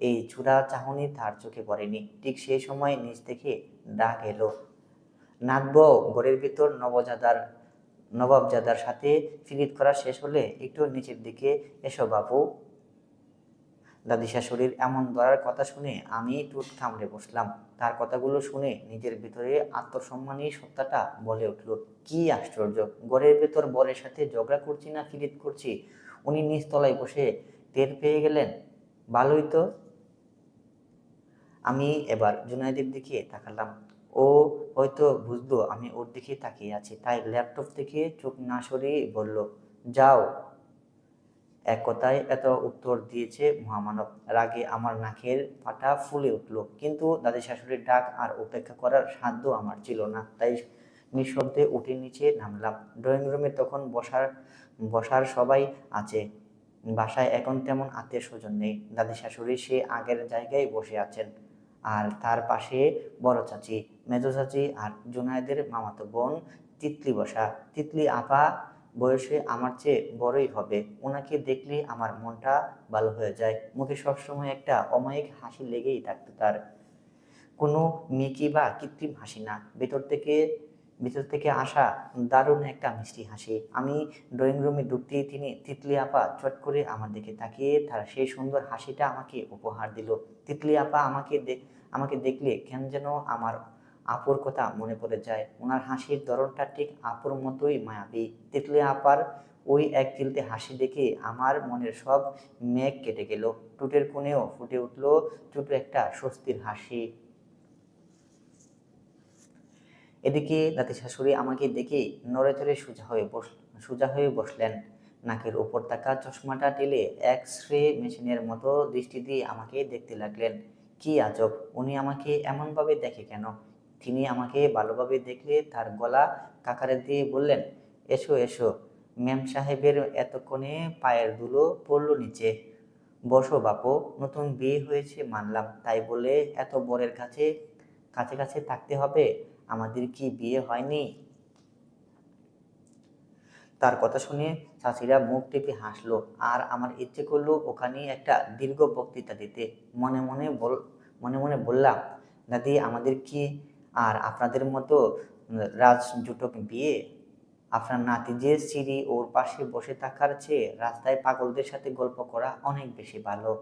এই চূড়া চাহনি তার চোখে পড়েনি। ঠিক সেই সময় নিচ থেকে ডাক এলো, নাতবউ ঘরের ভিতর নবাবজাদার সাথে ফিরিত করা শেষ হলে একটু নিচের দিকে এসো বাবু। দাদি শাশুড়ির এমন দরার কথা শুনে আমি টুট কামড়ে বসলাম। তার কথাগুলো শুনে নিজের ভিতরে আত্মসম্মানী সত্তাটা বলে উঠল, কি আশ্চর্য! ঘরের ভেতর বরের সাথে ঝগড়া করছি না ফিরিত করছি, উনি নিচতলায় বসে টের পেয়ে গেলেন। ভালোই তো। আমি এবার জুনায়েদের দিকে তাকালাম। ও হয়তো বুঝলো আমি ওর দিকে তাকিয়ে আছি, তাই ল্যাপটপ থেকে চোখ না সরিয়ে বলল, যাও। এক কথায় এত উত্তর দিয়েছে মহামানব। রাগে আমার নাকের পাটা ফুলে উঠল, কিন্তু দাদি শাশুড়ির ডাক আর উপেক্ষা করার সাধ্য আমার ছিল না, তাই নিঃশব্দে উঠে নিচে নামলাম। ড্রয়িং রুমে তখন বসার সবাই আছে। বাসায় এখন তেমন আত্মীয় স্বজন নেই। দাদি শাশুড়ি সে আগের জায়গায় বসে আছেন, আর তার পাশে বড় চাচি, মেজো চাচি আর জুনায়েদের মামাতো বোন তিতলি বসা। তিতলি আপা বয়সে আমার চেয়ে বড়ই হবে, ওনাকে দেখলে আমার মনটা ভালো হয়ে যায়। মুখে সবসময় একটা অমায়িক হাসি লেগেই থাকতো তার, কোনো মেকি বা কৃত্রিম হাসি না, ভেতর থেকে আসা দারুণ একটা মিষ্টি হাসি। আমি ড্রয়িং রুমে ঢুকতেই তিতলি আপা চট করে আমার দিকে তাকিয়ে তার সেই সুন্দর হাসিটা আমাকে উপহার দিল। তিতলি আপা আমাকে দেখলে কেন যেন আমার আপুর কথা মনে পড়ে যায়। ওনার হাসির ধরনটা ঠিক আপুর মতোই মায়াবী। তিতলি আপার ওই এক চিলতে হাসি দেখে আমার মনের সব মেঘ কেটে গেল। ঠোঁটের কোণেও ফুটে উঠল ছোট একটা স্বস্তির হাসি। এদিকে দাদি শাশুড়ি আমাকে দেখে নড়েচড়ে সোজা হয়ে বসলেন। নাকের উপর থাকা চশমাটা টেলে এক্স-রে মেশিনের মতো দৃষ্টি দিয়ে আমাকে দেখতে লাগলেন। কি আজব, উনি আমাকে এমনভাবে দেখে কেন? তিনি আমাকে ভালোভাবে দেখলে তার গলা কাকারে দিয়ে বললেন, এসো এসো, মেম সাহেবের এতক্ষণে পায়ের ধুলো পড়ল নিচে। বসো বাপু, নতুন বিয়ে হয়েছে মানলাম, তাই বলে এত বরের কাছে কাছে কাছে থাকতে হবে? আমাদের কি বিয়ে হয়নি? তার কথা শুনে চাচিরা মুখ টিপে হাসলো, আর আমার ইচ্ছে করলো ওখানে একটা দীর্ঘ বক্তৃতা দিতে। মনে মনে বললাম, দাদি, আমাদের কি আর আপনাদের মতো রাজজুটক বিয়ে? আপনার নাতি যে সিঁড়ি ওর পাশে বসে থাকার চেয়ে রাস্তায় পাগলদের সাথে গল্প করা অনেক বেশি ভালো।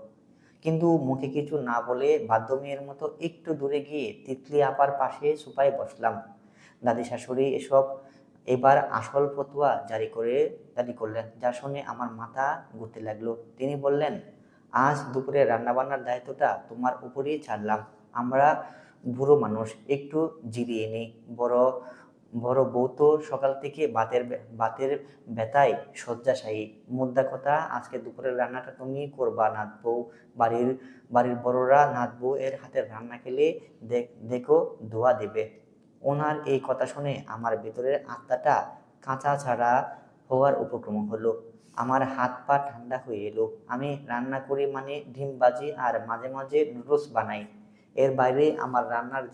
কিন্তু মুখে কিছু না বলে বাধ্য মেয়ের মতো একটু দূরে গিয়ে তিতলি আপার পাশে সোফায় বসলাম। দাদি শাশুড়ি এবার আসল ফতুয়া জারি করলেন, যা শুনে আমার মাথা ঘুরতে লাগলো। তিনি বললেন, আজ দুপুরে রান্নাবান্নার দায়িত্বটা তোমার উপরেই ছাড়লাম। আমরা বুড়ো মানুষ, একটু জিরিয়ে নিই। বড় বড় বউ তো সকাল থেকে বাতের ব্যথায় শয্যাশায়ী। মোদ্দা কথা, আজকে দুপুরের রান্নাটা তুমি করবা নাতবউ। বাড়ির বাড়ির বড়রা নাতবউ এর হাতের রান্না খেলে দেখো ধোয়া দেবে। ওনার এই কথা শুনে আমার ভেতরের আত্মাটা কাঁচা ছাড়া হওয়ার উপক্রম হলো। আমার হাত পা ঠান্ডা হয়ে এলো। আমি রান্না করি মানে ডিম ভাজি আর মাঝে মাঝে নুডলস বানাই। এর বাইরে আমার রান্নার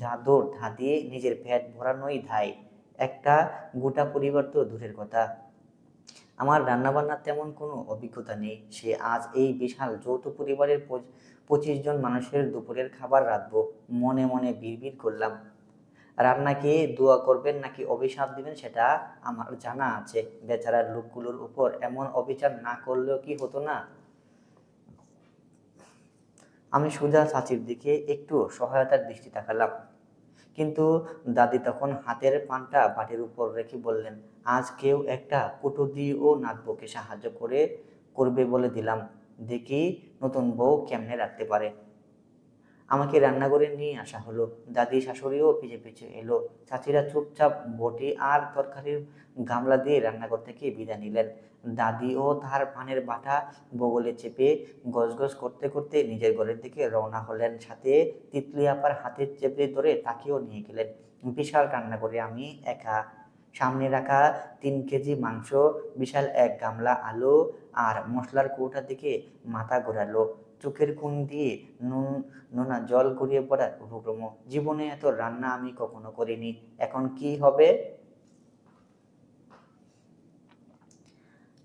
যা দৌড় তা দিয়ে নিজের পেট ভরানোই দায়। একটা গোটা পরিবার তো দূরের কথা, আমার রান্নাবান্নার তেমন কোনো অভিজ্ঞতা নেই। সে আজ এই বিশাল যৌথ পরিবারের 25 জন মানুষের দুপুরের খাবার রাঁধবো। মনে মনে বিড়বিড় করলাম, রান্নাকে দোয়া করবেন নাকি অভিশাপ দিবেন সেটা আমার জানা আছে। বেচারার লোকগুলোর উপর এমন অবিচার না করলেও কি হতো না? আমি সোজা চাচির দিকে একটু সহায়তার দৃষ্টি তাকালাম, কিন্তু দাদি তখন হাতের পানটা বাটির উপর রেখে বললেন, আজ কেউ একটা কুটো দিয়েও নাতবউকে সাহায্য করবে বলে দিলাম, দেখি নতুন বউ কেমনে রাখতে পারে। আমাকে রান্নাঘরে নিয়ে আসা হলো। দাদি শাশুড়িও পিছে পিছে এলো। চাচিরা চুপচাপ বটি আর তরকারির গামলা দিয়ে রান্নাঘর থেকে বিদায় নিলেন। দাদিও তার পানের বাটা বগলে চেপে গজগজ করতে করতে নিজের ঘরের দিকে রওনা হলেন। সাথে তিতলি আপার হাতে চেপে ধরে তাকেও নিয়ে গেলেন। বিশাল রান্নাঘরে আমি একা। সামনে রাখা 3 কেজি মাংস, বিশাল এক গামলা আলু আর মশলার কৌটা দিকে মাথা ঘোরালো। চোখের কোণ দিয়ে নোনা জল গড়িয়ে পড়ার উপক্রম। জীবনে এত রান্না আমি কখনো করিনি। এখন কি হবে?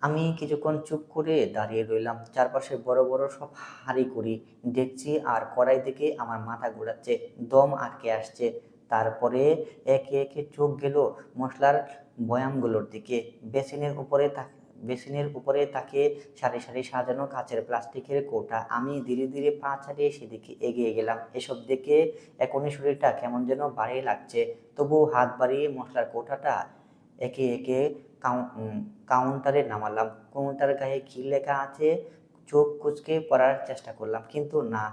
আমি কিছুক্ষণ চুপ করে দাঁড়িয়ে রইলাম। চারপাশে বড় বড় সব হাঁড়িকুড়ি, ডেকচি আর কড়াই থেকে আমার মাথা ঘোরাচ্ছে, দম আটকে আসছে। তারপরে একে একে চোখ গেল মশলার বয়ামগুলোর দিকে। বেসিনের উপরে তাকে সারি সারি সাজানো কাচের প্লাস্টিকের কৌটা। আমি ধীরে ধীরে পা চালিয়ে সেদিকে এগিয়ে গেলাম। এসব দেখে এখনই শরীরটা কেমন যেন ভারী লাগছে। তবু হাত বাড়িয়ে মশলার কৌটাটা একে একে কাউন্টারে নামালাম। কাউন্টার গায়ে কি লেখা আছে চোখ কুঁচকে পড়ার চেষ্টা করলাম, কিন্তু না,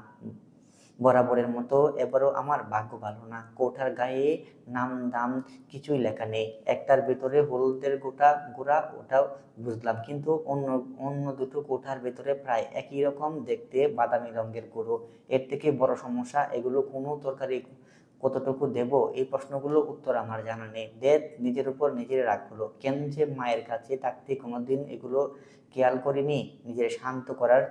বরাবরের মতো এবারও আমার ভাগ্য ভালো না। কৌটার গায়ে নাম দাম কিছুই লেখা নেই। একটার ভেতরে হলুদের গুঁড়া, ওটাও বুঝলাম, কিন্তু অন্য অন্য দুটো কৌটার ভেতরে প্রায় একই রকম দেখতে বাদামি রঙের গুঁড়ো। এর থেকে বড় সমস্যা, এগুলো কোনো তরকারি কতটুকু দেব, এই প্রশ্নগুলো উত্তর আমার জানা নেই। ডেথ নিজের উপর নিজের রাগ হলো। কেন যে মায়ের কাছে থাকতে কোনোদিন এগুলো খেয়াল করিনি। নিজের শান্ত করার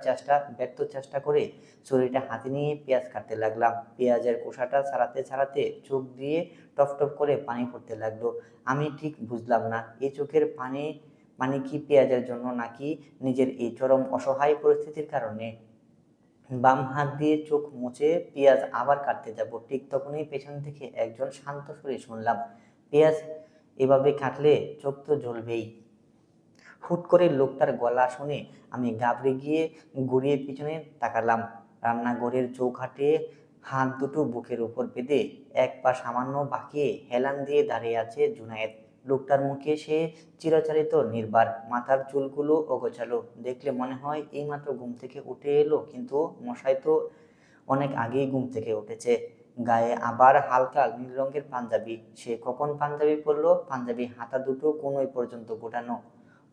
ব্যর্থ চেষ্টা করে ছুরিটা হাতে নিয়ে পেঁয়াজ কাটতে লাগলাম। পেঁয়াজের খোসাটা ছাড়াতে ছাড়াতে চোখ দিয়ে টপ টপ করে পানি পড়তে লাগলো। আমি ঠিক বুঝলাম না, এই চোখের পানি কি পেঁয়াজের জন্য, নাকি নিজের এই চরম অসহায় পরিস্থিতির কারণে। বাম হাত দিয়ে চোখ মুছে পেঁয়াজ আবার কাটতে যাব, ঠিক তখনই পেছন থেকে একজন শান্ত সুরে শুনলাম, পেঁয়াজ এভাবে কাটলে চোখ তো জ্বলবেই। হুট করে লোকটার গলা শুনে আমি ঘাবড়ে গিয়ে ঘুরিয়ে পিছনে তাকালাম। রান্নাঘরের চৌকাঠে হাত দুটো বুকের উপর বেঁধে এক পা সামান্য বাঁকিয়ে হেলান দিয়ে দাঁড়িয়ে আছে জুনায়েদ। লোকটার মুখে সে চিরাচরিত নির্বাক, মাথার চুলগুলো অগোছালো। দেখলে মনে হয় এইমাত্র ঘুম থেকে উঠে এলো, কিন্তু মশাই তো অনেক আগেই ঘুম থেকে উঠেছে। গায়ে আবার হালকা নীল রঙের পাঞ্জাবি। সে কখন পাঞ্জাবি পরলো? পাঞ্জাবি হাতা দুটো কোনোই পর্যন্ত গোটানো।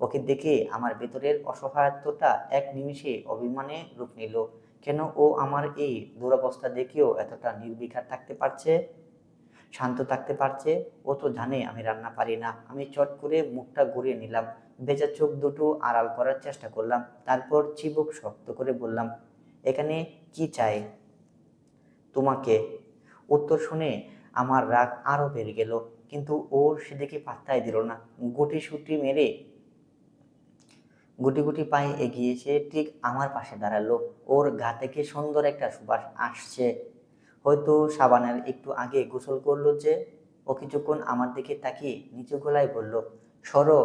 ওকে দেখে আমার ভেতরের অসহায়ত্বটা এক নিমিষে অভিমানে রূপ নিল। কেন ও আমার এই দুরবস্থা দেখেও এতটা নির্বিকার থাকতে পারছে, শান্ত থাকতে পারছে? ও তো জানে আমি রান্না পারি না। আমি চট করে মুখটা ঘুরিয়ে নিলাম, ভেজা চোখ দুটো আড়াল করার চেষ্টা করলাম। তারপর চিবুক শক্ত করে বললাম, এখানে কি চাই? তোমাকে। উত্তর শুনে আমার রাগ আরো বেড়ে গেল, কিন্তু ও সেদিকে পাত্তাই দিল না। গুটি গুটি পায়ে এগিয়ে এসে ঠিক আমার পাশে দাঁড়ালো। ওর গা থেকে সুন্দর একটা সুবাস আসছে, হয়তো সাবানের একটু আগে গোসল করলো যে। ও কিছুক্ষণ আমার দিকে তাকিয়ে নিচু গলায় বলল, সরো।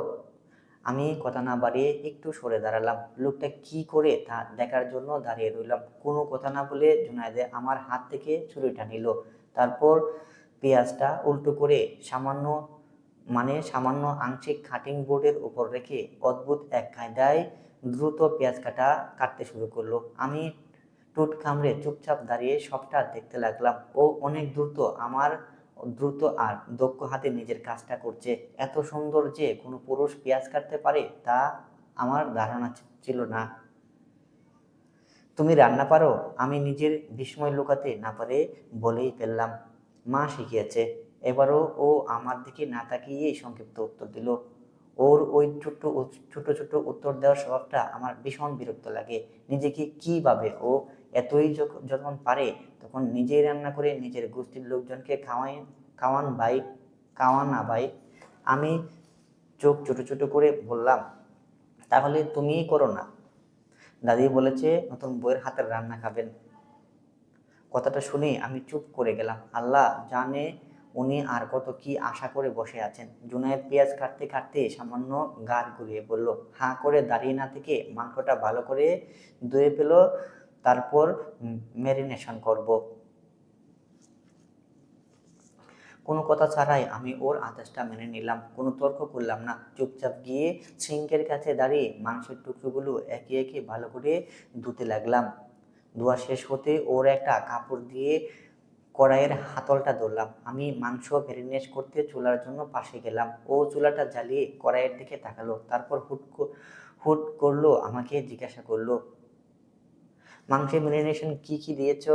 আমি কথা না বাড়িয়ে একটু সরে দাঁড়ালাম। লোকটা কি করে তা দেখার জন্য দাঁড়িয়ে রইলাম। কোনো কথা না বলে জুনায়েদ আমার হাত থেকে ছুরিটা নিল। তারপর পেঁয়াজটা উল্টো করে সামান্য আংশিক কাটিং বোর্ডের উপর রেখে অদ্ভুত এক কায়দায় দ্রুত পেঁয়াজ কাটতে শুরু করলো। আমি টুট কামড়ে চুপচাপ দাঁড়িয়ে সবটা দেখতে লাগলাম। ও অনেক দ্রুত আর দক্ষ হাতে নিজের কাজটা করছে। এত সুন্দর যে কোনো পুরুষ পেঁয়াজ কাটতে পারে তা আমার ধারণা ছিল না। তুমি রান্না পারো? আমি নিজের বিস্ময় লুকাতে না পারে বলেই ফেললাম, মা শিখিয়েছে। এবারও ও আমার দিকে না তাকিয়েই সংক্ষিপ্ত উত্তর দিল। ওর ওই ছোট ছোট উত্তর দেওয়ার স্বভাবটা আমার ভীষণ বিরক্ত লাগে। নিজেকে কি ভাবে ও? এতই যখন পারে তখন নিজেই রান্না করে নিজের গোষ্ঠীর লোকজনকে খাওয়ান না ভাই। আমি চোখ ছোট ছোট করে বললাম, তাহলে তুমিই করো না। দাদি বলেছে নতুন বউয়ের হাতের রান্না খাবেন। কথাটা শুনে আমি চুপ করে গেলাম। আল্লাহ জানে উনি আর কত কি আশা করে বসে আছেন। জুনায়েদ পেঁয়াজ কাটতে কাটতে সামান্য গাড় ঘুরিয়ে বলল, হাঁ করে দাঁড়িয়ে না থেকে মাংসটা ভালো করে ধুয়ে ফেলো, তারপর ম্যারিনেশন করব। কোনো কথা ছাড়াই আমি ওর আদেশটা মেনে নিলাম। কোনো তর্ক করলাম না। চুপচাপ গিয়ে সিঙ্কের কাছে দাঁড়িয়ে মাংসের টুকরোগুলো একে একে ভালো করে ধুতে লাগলাম। ধোয়া শেষ হতে ওর একটা কাপড় দিয়ে কড়াইয়ের হাতলটা ধরলাম। আমি মাংস ম্যারিনেট করতে চুলার জন্য পাশে গেলাম। ও চুলাটা জ্বালিয়ে কড়াইয়ের দিকে তাকালো, তারপর হুট করলো আমাকে জিজ্ঞাসা করলো, মাংসের ম্যারিনেশন কি কি দিয়েছ?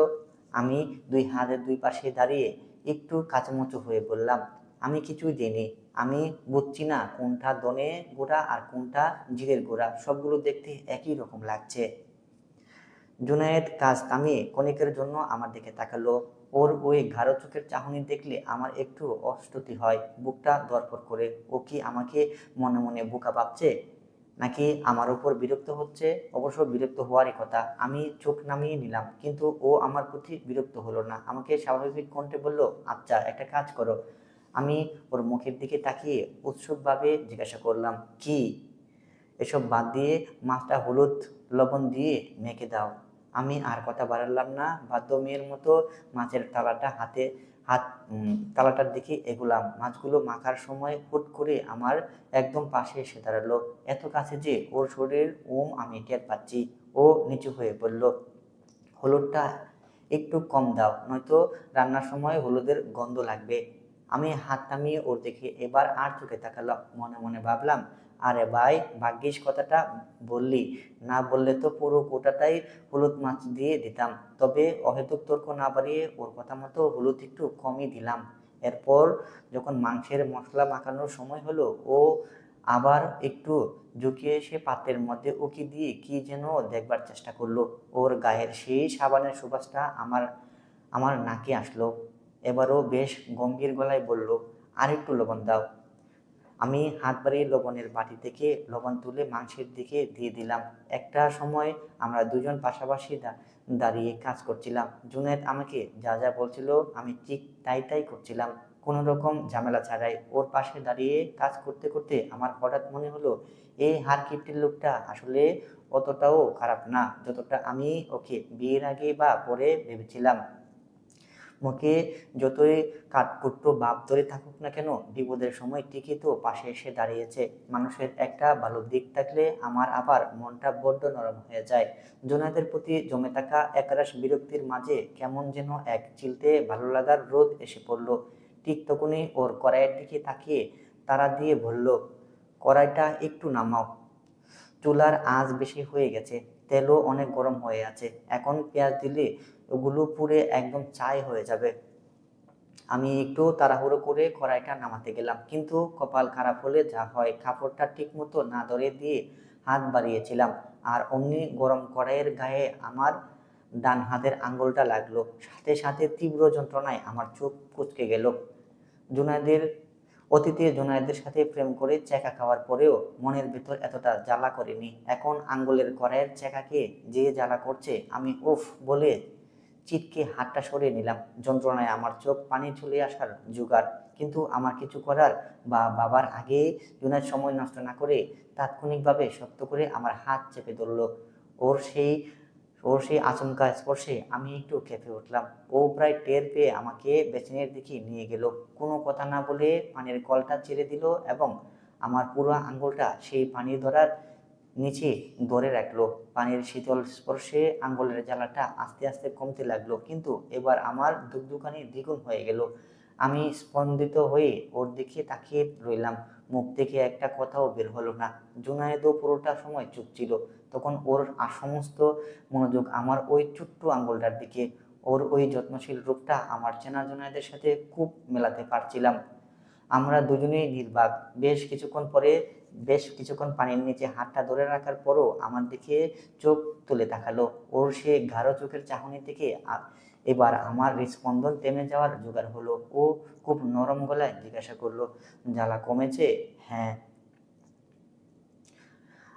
আমি দুই হাতের দুই পাশে দাঁড়িয়ে একটু কাঁচামুচো হয়ে বললাম, আমি কিছুই দিইনি। আমি বুঝছি না কোনটা ধনে গুঁড়া আর কোনটা জিরের গুঁড়া, সবগুলো দেখতে একই রকম লাগছে। জুনায়েদ কাজ থামিয়ে ক্ষণিকের জন্য আমার দিকে তাকালো। ওর ওই গাঢ় চোখের চাহনি দেখলে আমার একটু অস্বস্তি হয়, বুকটা ধড়ফড় করে। ও কি আমাকে মনে মনে বোকা ভাবছে, নাকি আমার উপর বিরক্ত হচ্ছে? অবশ্য বিরক্ত হওয়ারই কথা। আমি চোখ নামিয়ে নিলাম, কিন্তু ও আমার প্রতি বিরক্ত হলো না। আমাকে স্বাভাবিক কণ্ঠে বলল, আচ্ছা একটা কাজ করো। আমি ওর মুখের দিকে তাকিয়ে উৎসুকভাবে জিজ্ঞাসা করলাম, কি? এসব বাদ দিয়ে মাছটা হলুদ লবণ দিয়ে মেখে দাও। আমি আর কথা বাড়ালাম না, বাধ্য মেয়ের মতো মাছের তালাটার দিকে এগুলাম। মাছগুলো মাখার সময় হুট করে আমার একদম পাশে এসে দাঁড়ালো, এত কাছে যে ওর শরীরের আমি টের পাচ্ছি। ও নিচু হয়ে বলল, হলুদটা একটু কম দাও, নয়তো রান্নার সময় হলুদের গন্ধ লাগবে। আমি হাত নামিয়ে ওর দিকে এবার আর চোখে তাকালাম। মনে মনে ভাবলাম, আরে ভাই, ভাগ্যিস কথাটা বললি, না বললে তো পুরো কোটাটাই হলুদ মাছ দিয়ে দিতাম। তবে অহেতুক তর্ক না বাড়িয়ে ওর কথা মতো হলুদ একটু কমই দিলাম। এরপর যখন মাংসের মশলা মাখানোর সময় হলো, ও আবার একটু ঝুঁকিয়ে এসে পাত্রের মধ্যে উকি দিয়ে কি যেন দেখবার চেষ্টা করলো। ওর গায়ের সেই সাবানের সুবাসটা আমার আমার নাকে আসলো। এবারও বেশ গম্ভীর গলায় বলল, আর একটু লবণ দাও। আমি হাত বাড়িয়ে লবণের বাটি থেকে লবণ তুলে মাংসের দিকে দিয়ে দিলাম। একটা সময় আমরা দুজন পাশাপাশি দাঁড়িয়ে কাজ করছিলাম। জুনায়েদ আমাকে যা যা বলছিল আমি ঠিক তাই তাই করছিলাম, কোনো রকম ঝামেলা ছাড়াই। ওর পাশে দাঁড়িয়ে কাজ করতে করতে আমার হঠাৎ মনে হলো, এই হারকিপ্টির লোকটা আসলে অতটাও খারাপ না যতটা আমি ওকে বিয়ের আগে বা পরে ভেবেছিলাম। মুখে যতই কাঠকুট্টো ভাব ধরে থাকুক না কেন, বিপদের সময় ঠিকই তো পাশে এসে দাঁড়িয়েছে। মানুষের একটা ভালো দিক থাকলে আমার আবার মনটা বড্ড নরম হয়ে যায়। জোনায়েদের প্রতি জমে থাকা একরাশ বিরক্তির মাঝে কেমন যেন এক চিলতে ভালো লাগার রোদ এসে পড়ল। ঠিক তখনই ওর কড়াইয়ের দিকে তাকিয়ে তাড়া দিয়ে বলল, কড়াইটা একটু নামাও, চুলার আঁচ বেশি হয়ে গেছে, তেলও অনেক গরম হয়ে আছে, এখন পেঁয়াজ দিলে ওগুলো পুড়ে একদম ছাই হয়ে যাবে। আমি একটু তাড়াহুড়ো করে কড়াইটা নামাতে গেলাম, কিন্তু কপাল খারাপ হলে যা হয়, কাপড়টা ঠিক মতো না ধরে দিয়ে হাত বাড়িয়েছিলাম, আর অমনি গরম কড়াইয়ের গায়ে আমার ডান হাতের আঙ্গুলটা লাগলো। সাথে সাথে তীব্র যন্ত্রণায় আমার চোখ কুঁচকে গেল। জুনায়েদের অতীতে জুনায়েদের সাথে প্রেম করে চেকা খাওয়ার পরেও মনের ভেতর এতটা জ্বালা করেনি। এখন আঙ্গুলের কড়াইয়ের চেকাকে যে জ্বালা করছে, আমি উফ বলে চিটকে হাতটা সরিয়ে নিলাম। যন্ত্রণায় আমার চোখ পানি চলে আসার জোগাড়, কিন্তু আমার কিছু করার বা বাবার আগে জুনায়েদ সময় নষ্ট না করে তাৎক্ষণিকভাবে শক্ত করে আমার হাত চেপে ধরল। ওর সেই ওর সেই আচমকা স্পর্শে আমি একটু কেঁপে উঠলাম। ও প্রায় টের পেয়ে আমাকে বেসিনের দিকে নিয়ে গেল। কোনো কথা না বলে পানির কলটা ছেড়ে দিল এবং আমার পুরো আঙ্গুলটা সেই পানি ধরার নিচে ধরে রাখলো। পানির শীতল স্পর্শে আঙ্গুলের জ্বালাটা আস্তে আস্তে কমতে লাগলো, কিন্তু এবার আমার ধুকধুকানি দ্বিগুণ হয়ে গেল। আমি স্পন্দিত হয়ে ওর দিকে তাকিয়ে রইলাম, মুখ থেকে একটা কথাও বের হলো না। জুনায়েদও পুরোটা সময় চুপ ছিল। তখন ওর সমস্ত মনোযোগ আমার ওই ছোট্ট আঙ্গুলটার দিকে। ওর ওই যত্নশীল রূপটা আমার চেনা জুনায়েদের সাথে খুব মেলাতে পারছিলাম। আমরা দুজনেই নির্বাক। বেশ কিছুক্ষণ পানির নিচে হাতটা ধরে রাখার পরও আমার দিকে চোখ তুলে তাকালো। ওর সে গাঢ় চোখের চাহনি থেকে এবার আমার হৃৎস্পন্দন থেমে যাওয়ার জোগাড় হলো। ও খুব নরম গলায় জিজ্ঞাসা করলো, জ্বালা কমেছে? হ্যাঁ।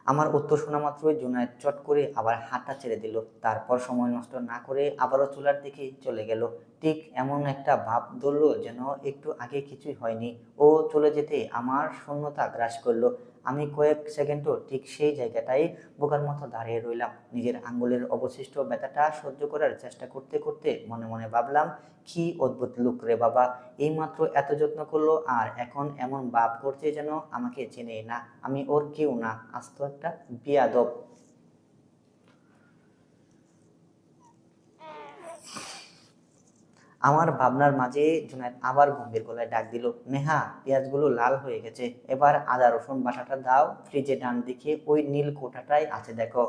আমার উত্তর শোনা মাত্রই জুনায়েদ চট করে আবার হাতটা ছেড়ে দিল। তারপর সময় নষ্ট না করে আবারও চুলার দিকে চলে গেল। ঠিক এমন একটা ভাব ধরল যেন একটু আগে কিছুই হয়নি। ও চলে যেতে আমার শূন্যতা গ্রাস করলো। আমি কয়েক সেকেন্ডও ঠিক সেই জায়গাটাই বোকার মতো দাঁড়িয়ে রইলাম, নিজের আঙ্গুলের অবশিষ্ট ব্যথাটা সহ্য করার চেষ্টা করতে করতে মনে মনে ভাবলাম, কি অদ্ভুত লোক রে বাবা, এইমাত্র এত যত্ন করলো আর এখন এমন ভাব করছে যেন আমাকে চেনেই না, আমি ওর কেউ না, আস্ত একটা বেয়াদব। আমার ভাবনার মাঝে জুনায়েদ আবার গম্ভীর গলায় ডাক দিল, নেহা, পেঁয়াজগুলো লাল হয়ে গেছে, এবার আদা রসুন বাটাটা দাও, ফ্রিজে ডান দিকে ওই নীল কোটাটাই আছে দেখো।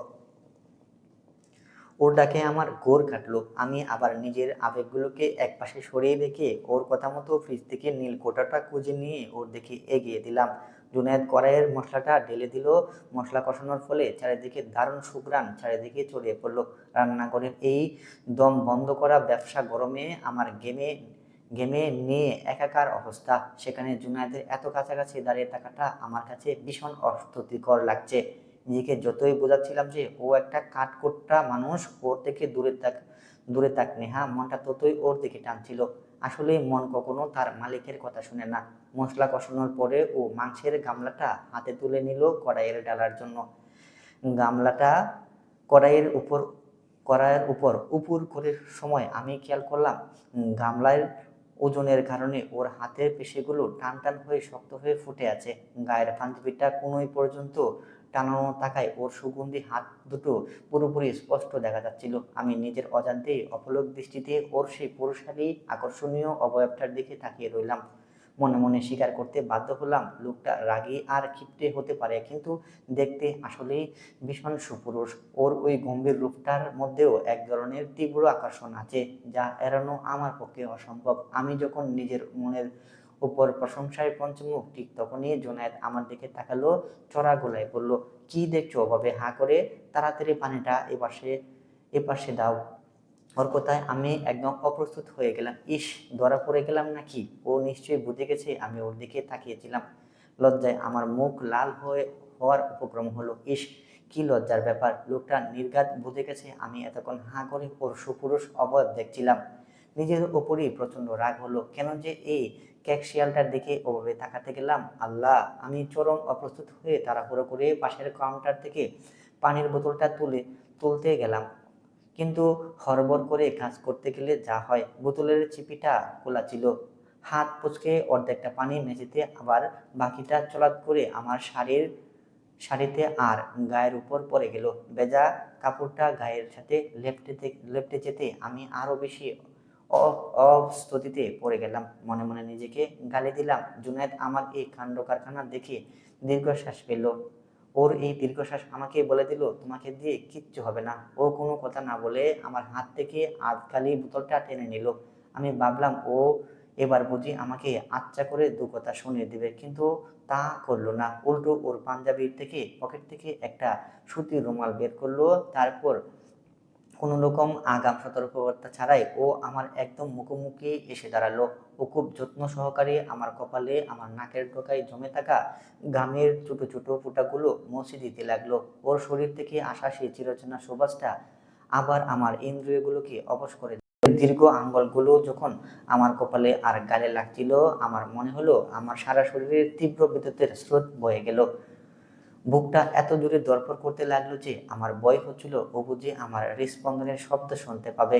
ওর ডাকে আমার ঘোর কাটলো। আমি আবার নিজের আবেগগুলোকে একপাশে সরিয়ে রেখে ওর কথা মতো ফ্রিজ থেকে নীল কোটাটা খুঁজে নিয়ে ওর দিকে এগিয়ে দিলাম। জুনায়েদ কড়াইয়ের মশলাটা ঢেলে দিল। মশলা কষানোর ফলে চারিদিকে দারুণ সুঘ্রাণ চারিদিকে ছড়িয়ে পড়লো। রান্নাঘরের এই দম বন্ধ করা ব্যবসা গরমে আমার ঘেমে ঘেমে নিয়ে একাকার অবস্থা। সেখানে জুনায়েদের এত কাছাকাছি দাঁড়িয়ে থাকাটা আমার কাছে ভীষণ অস্বস্তিকর লাগছে। নিজেকে যতই বোঝাচ্ছিলাম যে ও একটা কাঠখোট্টা মানুষ, ওর থেকে দূরে থাক নেহা, মনটা ততই ওর দিকে টানছিল। আসলে মন কখনো তার মালিকের কথা শুনে না। মশলা কষানোর পরে ও মাংসের গামলাটা হাতে তুলে নিল কড়াইয়ের ডালার জন্য। গামলাটা কড়াইয়ের উপর কড়াইয়ের উপর উপুর করে সময় আমি খেয়াল করলাম গামলার ওজনের কারণে ওর হাতের পেশিগুলো টান টান হয়ে শক্ত হয়ে ফুটে আছে। গায়ের পাঞ্জাবিটা কোনোই পর্যন্ত টানানো থাকায় ওর সুগন্ধি হাত দুটো পুরোপুরি স্পষ্ট দেখা যাচ্ছিল। আমি নিজের অজান্তেই অপলক দৃষ্টিতে ওর সেই পুরুষালী আকর্ষণীয় অবয়বটার দিকে তাকিয়ে রইলাম। মনে মনে স্বীকার করতে বাধ্য হলাম, লোকটা রাগী আর ক্ষিপ্তে হতে পারে, কিন্তু দেখতে আসলেই ভীষণ সুপুরুষ। ওর ওই গম্ভীর রূপটার মধ্যেও এক ধরনের তীব্র আকর্ষণ আছে, যা এড়ানো আমার পক্ষে অসম্ভব। আমি যখন নিজের মনের উপর প্রশংসায় পঞ্চমুখ, ঠিক তখনই জুনায়েদ আমার দিকে তাকালো, চড়া গলায় বলল, কি দেখছো ওভাবে হাঁ করে? তাড়াতাড়ি পানিটা এপাশে দাও। ওর কথায় আমি একদম অপ্রস্তুত হয়ে গেলাম। ইস, ধরা পড়ে গেলাম নাকি? ও নিশ্চয়ই বুঝে গেছে আমি ওর দিকে তাকিয়েছিলাম। লজ্জায় আমার মুখ লাল হওয়ার উপক্রম হলো। ইস, কি লজ্জার ব্যাপার! লোকটা নির্ঘাত বুঝে গেছে আমি এতক্ষণ হাঁ করে ওর সুপুরুষ অবয়ব দেখছিলাম। নিজের ওপরই প্রচন্ড রাগ হলো। কেন যে এই ক্যাকশিয়ালটার দিকে ওভাবে তাকাতে গেলাম! আল্লাহ! আমি চরম অপ্রস্তুত হয়ে তাড়াহুড়ো করে পাশের কাউন্টার থেকে পানির বোতলটা তুলতে গেলাম। কিন্তু হড়বড় করে কাজ করতে গেলে যা হয়, বোতলের চিপিটা খোলা ছিল। হাত পুচকে অর্ধেকটা পানি মেঝেতে, আবার বাকিটা চলাৎ করে আমার শাড়িতে আর গায়ের উপর পড়ে গেল। ভেজা কাপড়টা গায়ের সাথে লেপ্টে যেতে আমি আরো বেশি অস্বস্তিতে পড়ে গেলাম। মনে মনে নিজেকে গালি দিলাম। জুনায়েদ আমার এই কাণ্ড কারখানা দেখে দীর্ঘশ্বাস ফেলল। ওর এই দীর্ঘশ্বাস আমাকে বলে দিল, তোমাকে দিয়ে কিচ্ছু হবে না। ও কোনো কথা না বলে আমার হাত থেকে আধখালি বোতলটা টেনে নিল। আমি ভাবলাম ও এবার বুঝি আমাকে আচ্ছা করে দু কথা শুনিয়ে দেবে, কিন্তু তা করলো না। উল্টো ওর পাঞ্জাবির পকেট থেকে একটা সুতির রুমাল বের করলো। তারপর কোনো রকম আগাম সতর্কবার্তা ছাড়াই ও আমার একদম মুখোমুখি এসে দাঁড়ালো। ও খুব যত্ন সহকারে আমার কপালে, আমার নাকের ডগায় জমে থাকা ঘামের ছোট ছোট ফোঁটাগুলো মুছে দিতে লাগলো। ওর শরীর থেকে আসা সেই চিরচেনা সুবাসটা আবার আমার ইন্দ্রিয়গুলোকে অবশ করে দিল। দীর্ঘ আঙ্গুলগুলো যখন আমার কপালে আর গালে লাগছিল, আমার মনে হলো আমার সারা শরীরের তীব্র বিদ্যুতের স্রোত বয়ে গেল। বুকটা এত জোরে ধড়ফড় করতে লাগলো যে আমার ভয় হচ্ছিল ও বুঝি আমার হৃৎস্পন্দনের শব্দ শুনতে পাবে।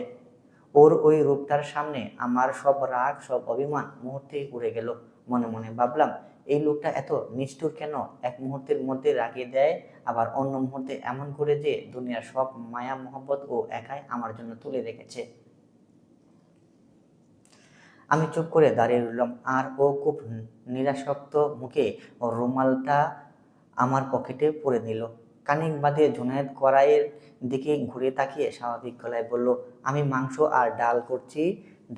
ওর ওই রূপটার সামনে আমার সব রাগ, সব অভিমান মুহূর্তেই উড়ে গেল। মনে মনে ভাবলাম, এই লোকটা এত নিষ্ঠুর কেন? এক মুহূর্তের মধ্যে রাগিয়ে দেয়, আবার অন্য মুহূর্তে এমন করে যে দুনিয়ার সব মায়া মোহব্বত ও একাই আমার জন্য তুলে রেখেছে। আমি চুপ করে দাঁড়িয়ে রইলাম, আর ও খুব নিরাসক্ত মুখে ওর রুমালটা আমার পকেটে পুরে নিল। খানিক বাদে জুনায়েদ কড়াইয়ের দিকে ঘুরে তাকিয়ে স্বাভাবিক গলায় বলল, আমি মাংস আর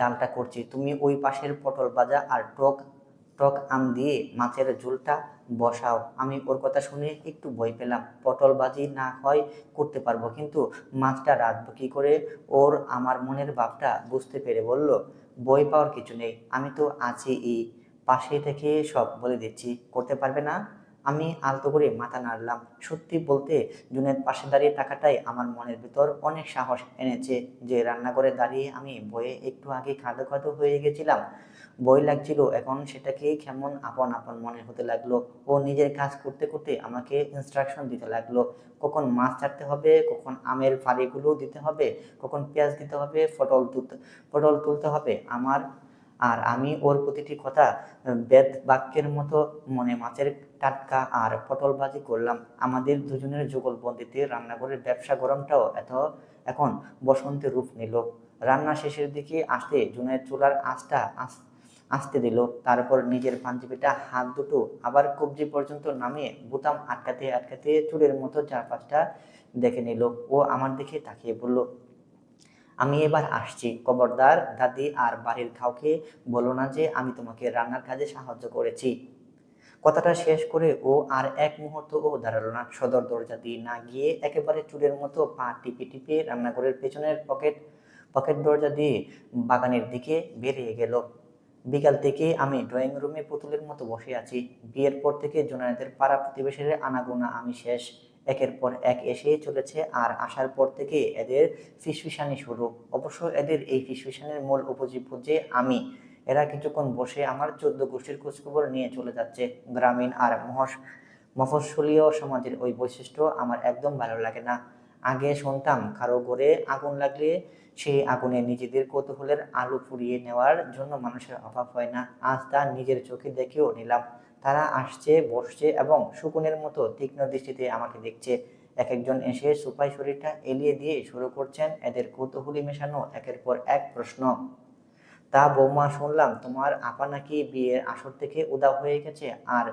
ডালটা করছি, তুমি ওই পাশের পটল ভাজা আর টক টক আম দিয়ে মাছের ঝোলটা বসাও। আমি ওর কথা শুনে একটু ভয় পেলাম। পটল ভাজি না হয় করতে পারবো, কিন্তু মাছটা রাঁধবো কি করে? ওর আমার মনের ভাবটা বুঝতে পেরে বলল, ভয় পাওয়ার কিছু নেই, আমি তো আছি, এই পাশে থেকে সব বলে দিচ্ছি। করতে পারবে না? আমি আলতো করে মাথা নাড়লাম। সত্যি বলতে জুনায়েদ পাশে দাঁড়িয়ে থাকাটাই আমার মনের ভিতর অনেক সাহস এনেছে। যে রান্নাঘরে দাঁড়িয়ে আমি ভয়ে একটু আগে কাঁদো কাঁদো হয়ে গেছিলাম, ভয় লাগছিল, এখন সেটাকে কেমন আপন আপন মনে হতে লাগলো। ও নিজের কাজ করতে করতে আমাকে ইনস্ট্রাকশন দিতে লাগলো, কখন মাছ ছাড়তে হবে, কখন আমের ফালিগুলো দিতে হবে, কখন পেঁয়াজ দিতে হবে, পটল তুলতে হবে। আমি ওর প্রতিটি কথা বেদ বাক্যের মতো মনে মাছের টাটকা আর পটল ভাজি করলাম। আমাদের দুজনের যুগলবন্দিতে রান্নাঘরের ব্যবসা গরমটাও এখন বসন্তের রূপ নিল। রান্না শেষের দিকে আসতে জুনায়েদ চুলার আঁচটা আস্তে দিল, তারপর নিজের পাঞ্জাবিটা হাত দুটো আবার কবজি পর্যন্ত নামিয়ে বোতাম আটকাতে আটকাতে চুলের মতো চারপাশটা দেখে নিল। ও আমার দিকে তাকিয়ে বলল, আমি এবার আসছি, খবরদার দাদি আর বাড়ির কাউকে বলো না যে আমি তোমাকে রান্নার কাজে সাহায্য করেছি। কথাটা শেষ করে ও আর এক মুহূর্ত ও দাঁড়ালো না। সদর দরজা দিয়ে না গিয়ে একেবারে চুলের মতো পা টিপে টিপে রান্নাঘরের পেছনের পকেট পকেট দরজা দিয়ে বাগানের দিকে বেরিয়ে গেল। বিকাল থেকে আমি ড্রয়িং রুমে পুতুলের মতো বসে আছি। বিয়ের পর থেকে জুনায়েদের পাড়া প্রতিবেশীর আনাগোনা আমি শেষ। একের পর এক এসেই চলেছে, আর আসার পর থেকে এদের ফিসফিসানি শুরু। অবশ্য এদের এই ফিসফিসানির মূল উপজীব্য যে আমি। এরা কিছুক্ষণ বসে আমার 14 গোষ্ঠীর খোঁজখবর নিয়ে চলে যাচ্ছে। গ্রামীণ আর মফস্বলীয় সমাজের ওই বৈশিষ্ট্য আমার একদম ভালো লাগে না। আগে শুনতাম কারো ঘরে আগুন লাগলে সেই আগুনে নিজেদের কৌতূহলের আলো ফুরিয়ে নেওয়ার জন্য মানুষের অভাব হয় না। আজ তা নিজের চোখে দেখেও নিলাম। তারা আসছে, বসছে এবং শকুনের মতো তীক্ষ্ণ দৃষ্টিতে আমাকে দেখছে। এক একজন এসে সুপাই শরীরটা এলিয়ে দিয়ে শুরু করছেন এদের কৌতূহলী মেশানো একের পর এক প্রশ্ন। তা বৌমা, শুনলাম তোমার আপা নাকি বিয়ের আসর থেকে উধাও হয়ে গেছে, আর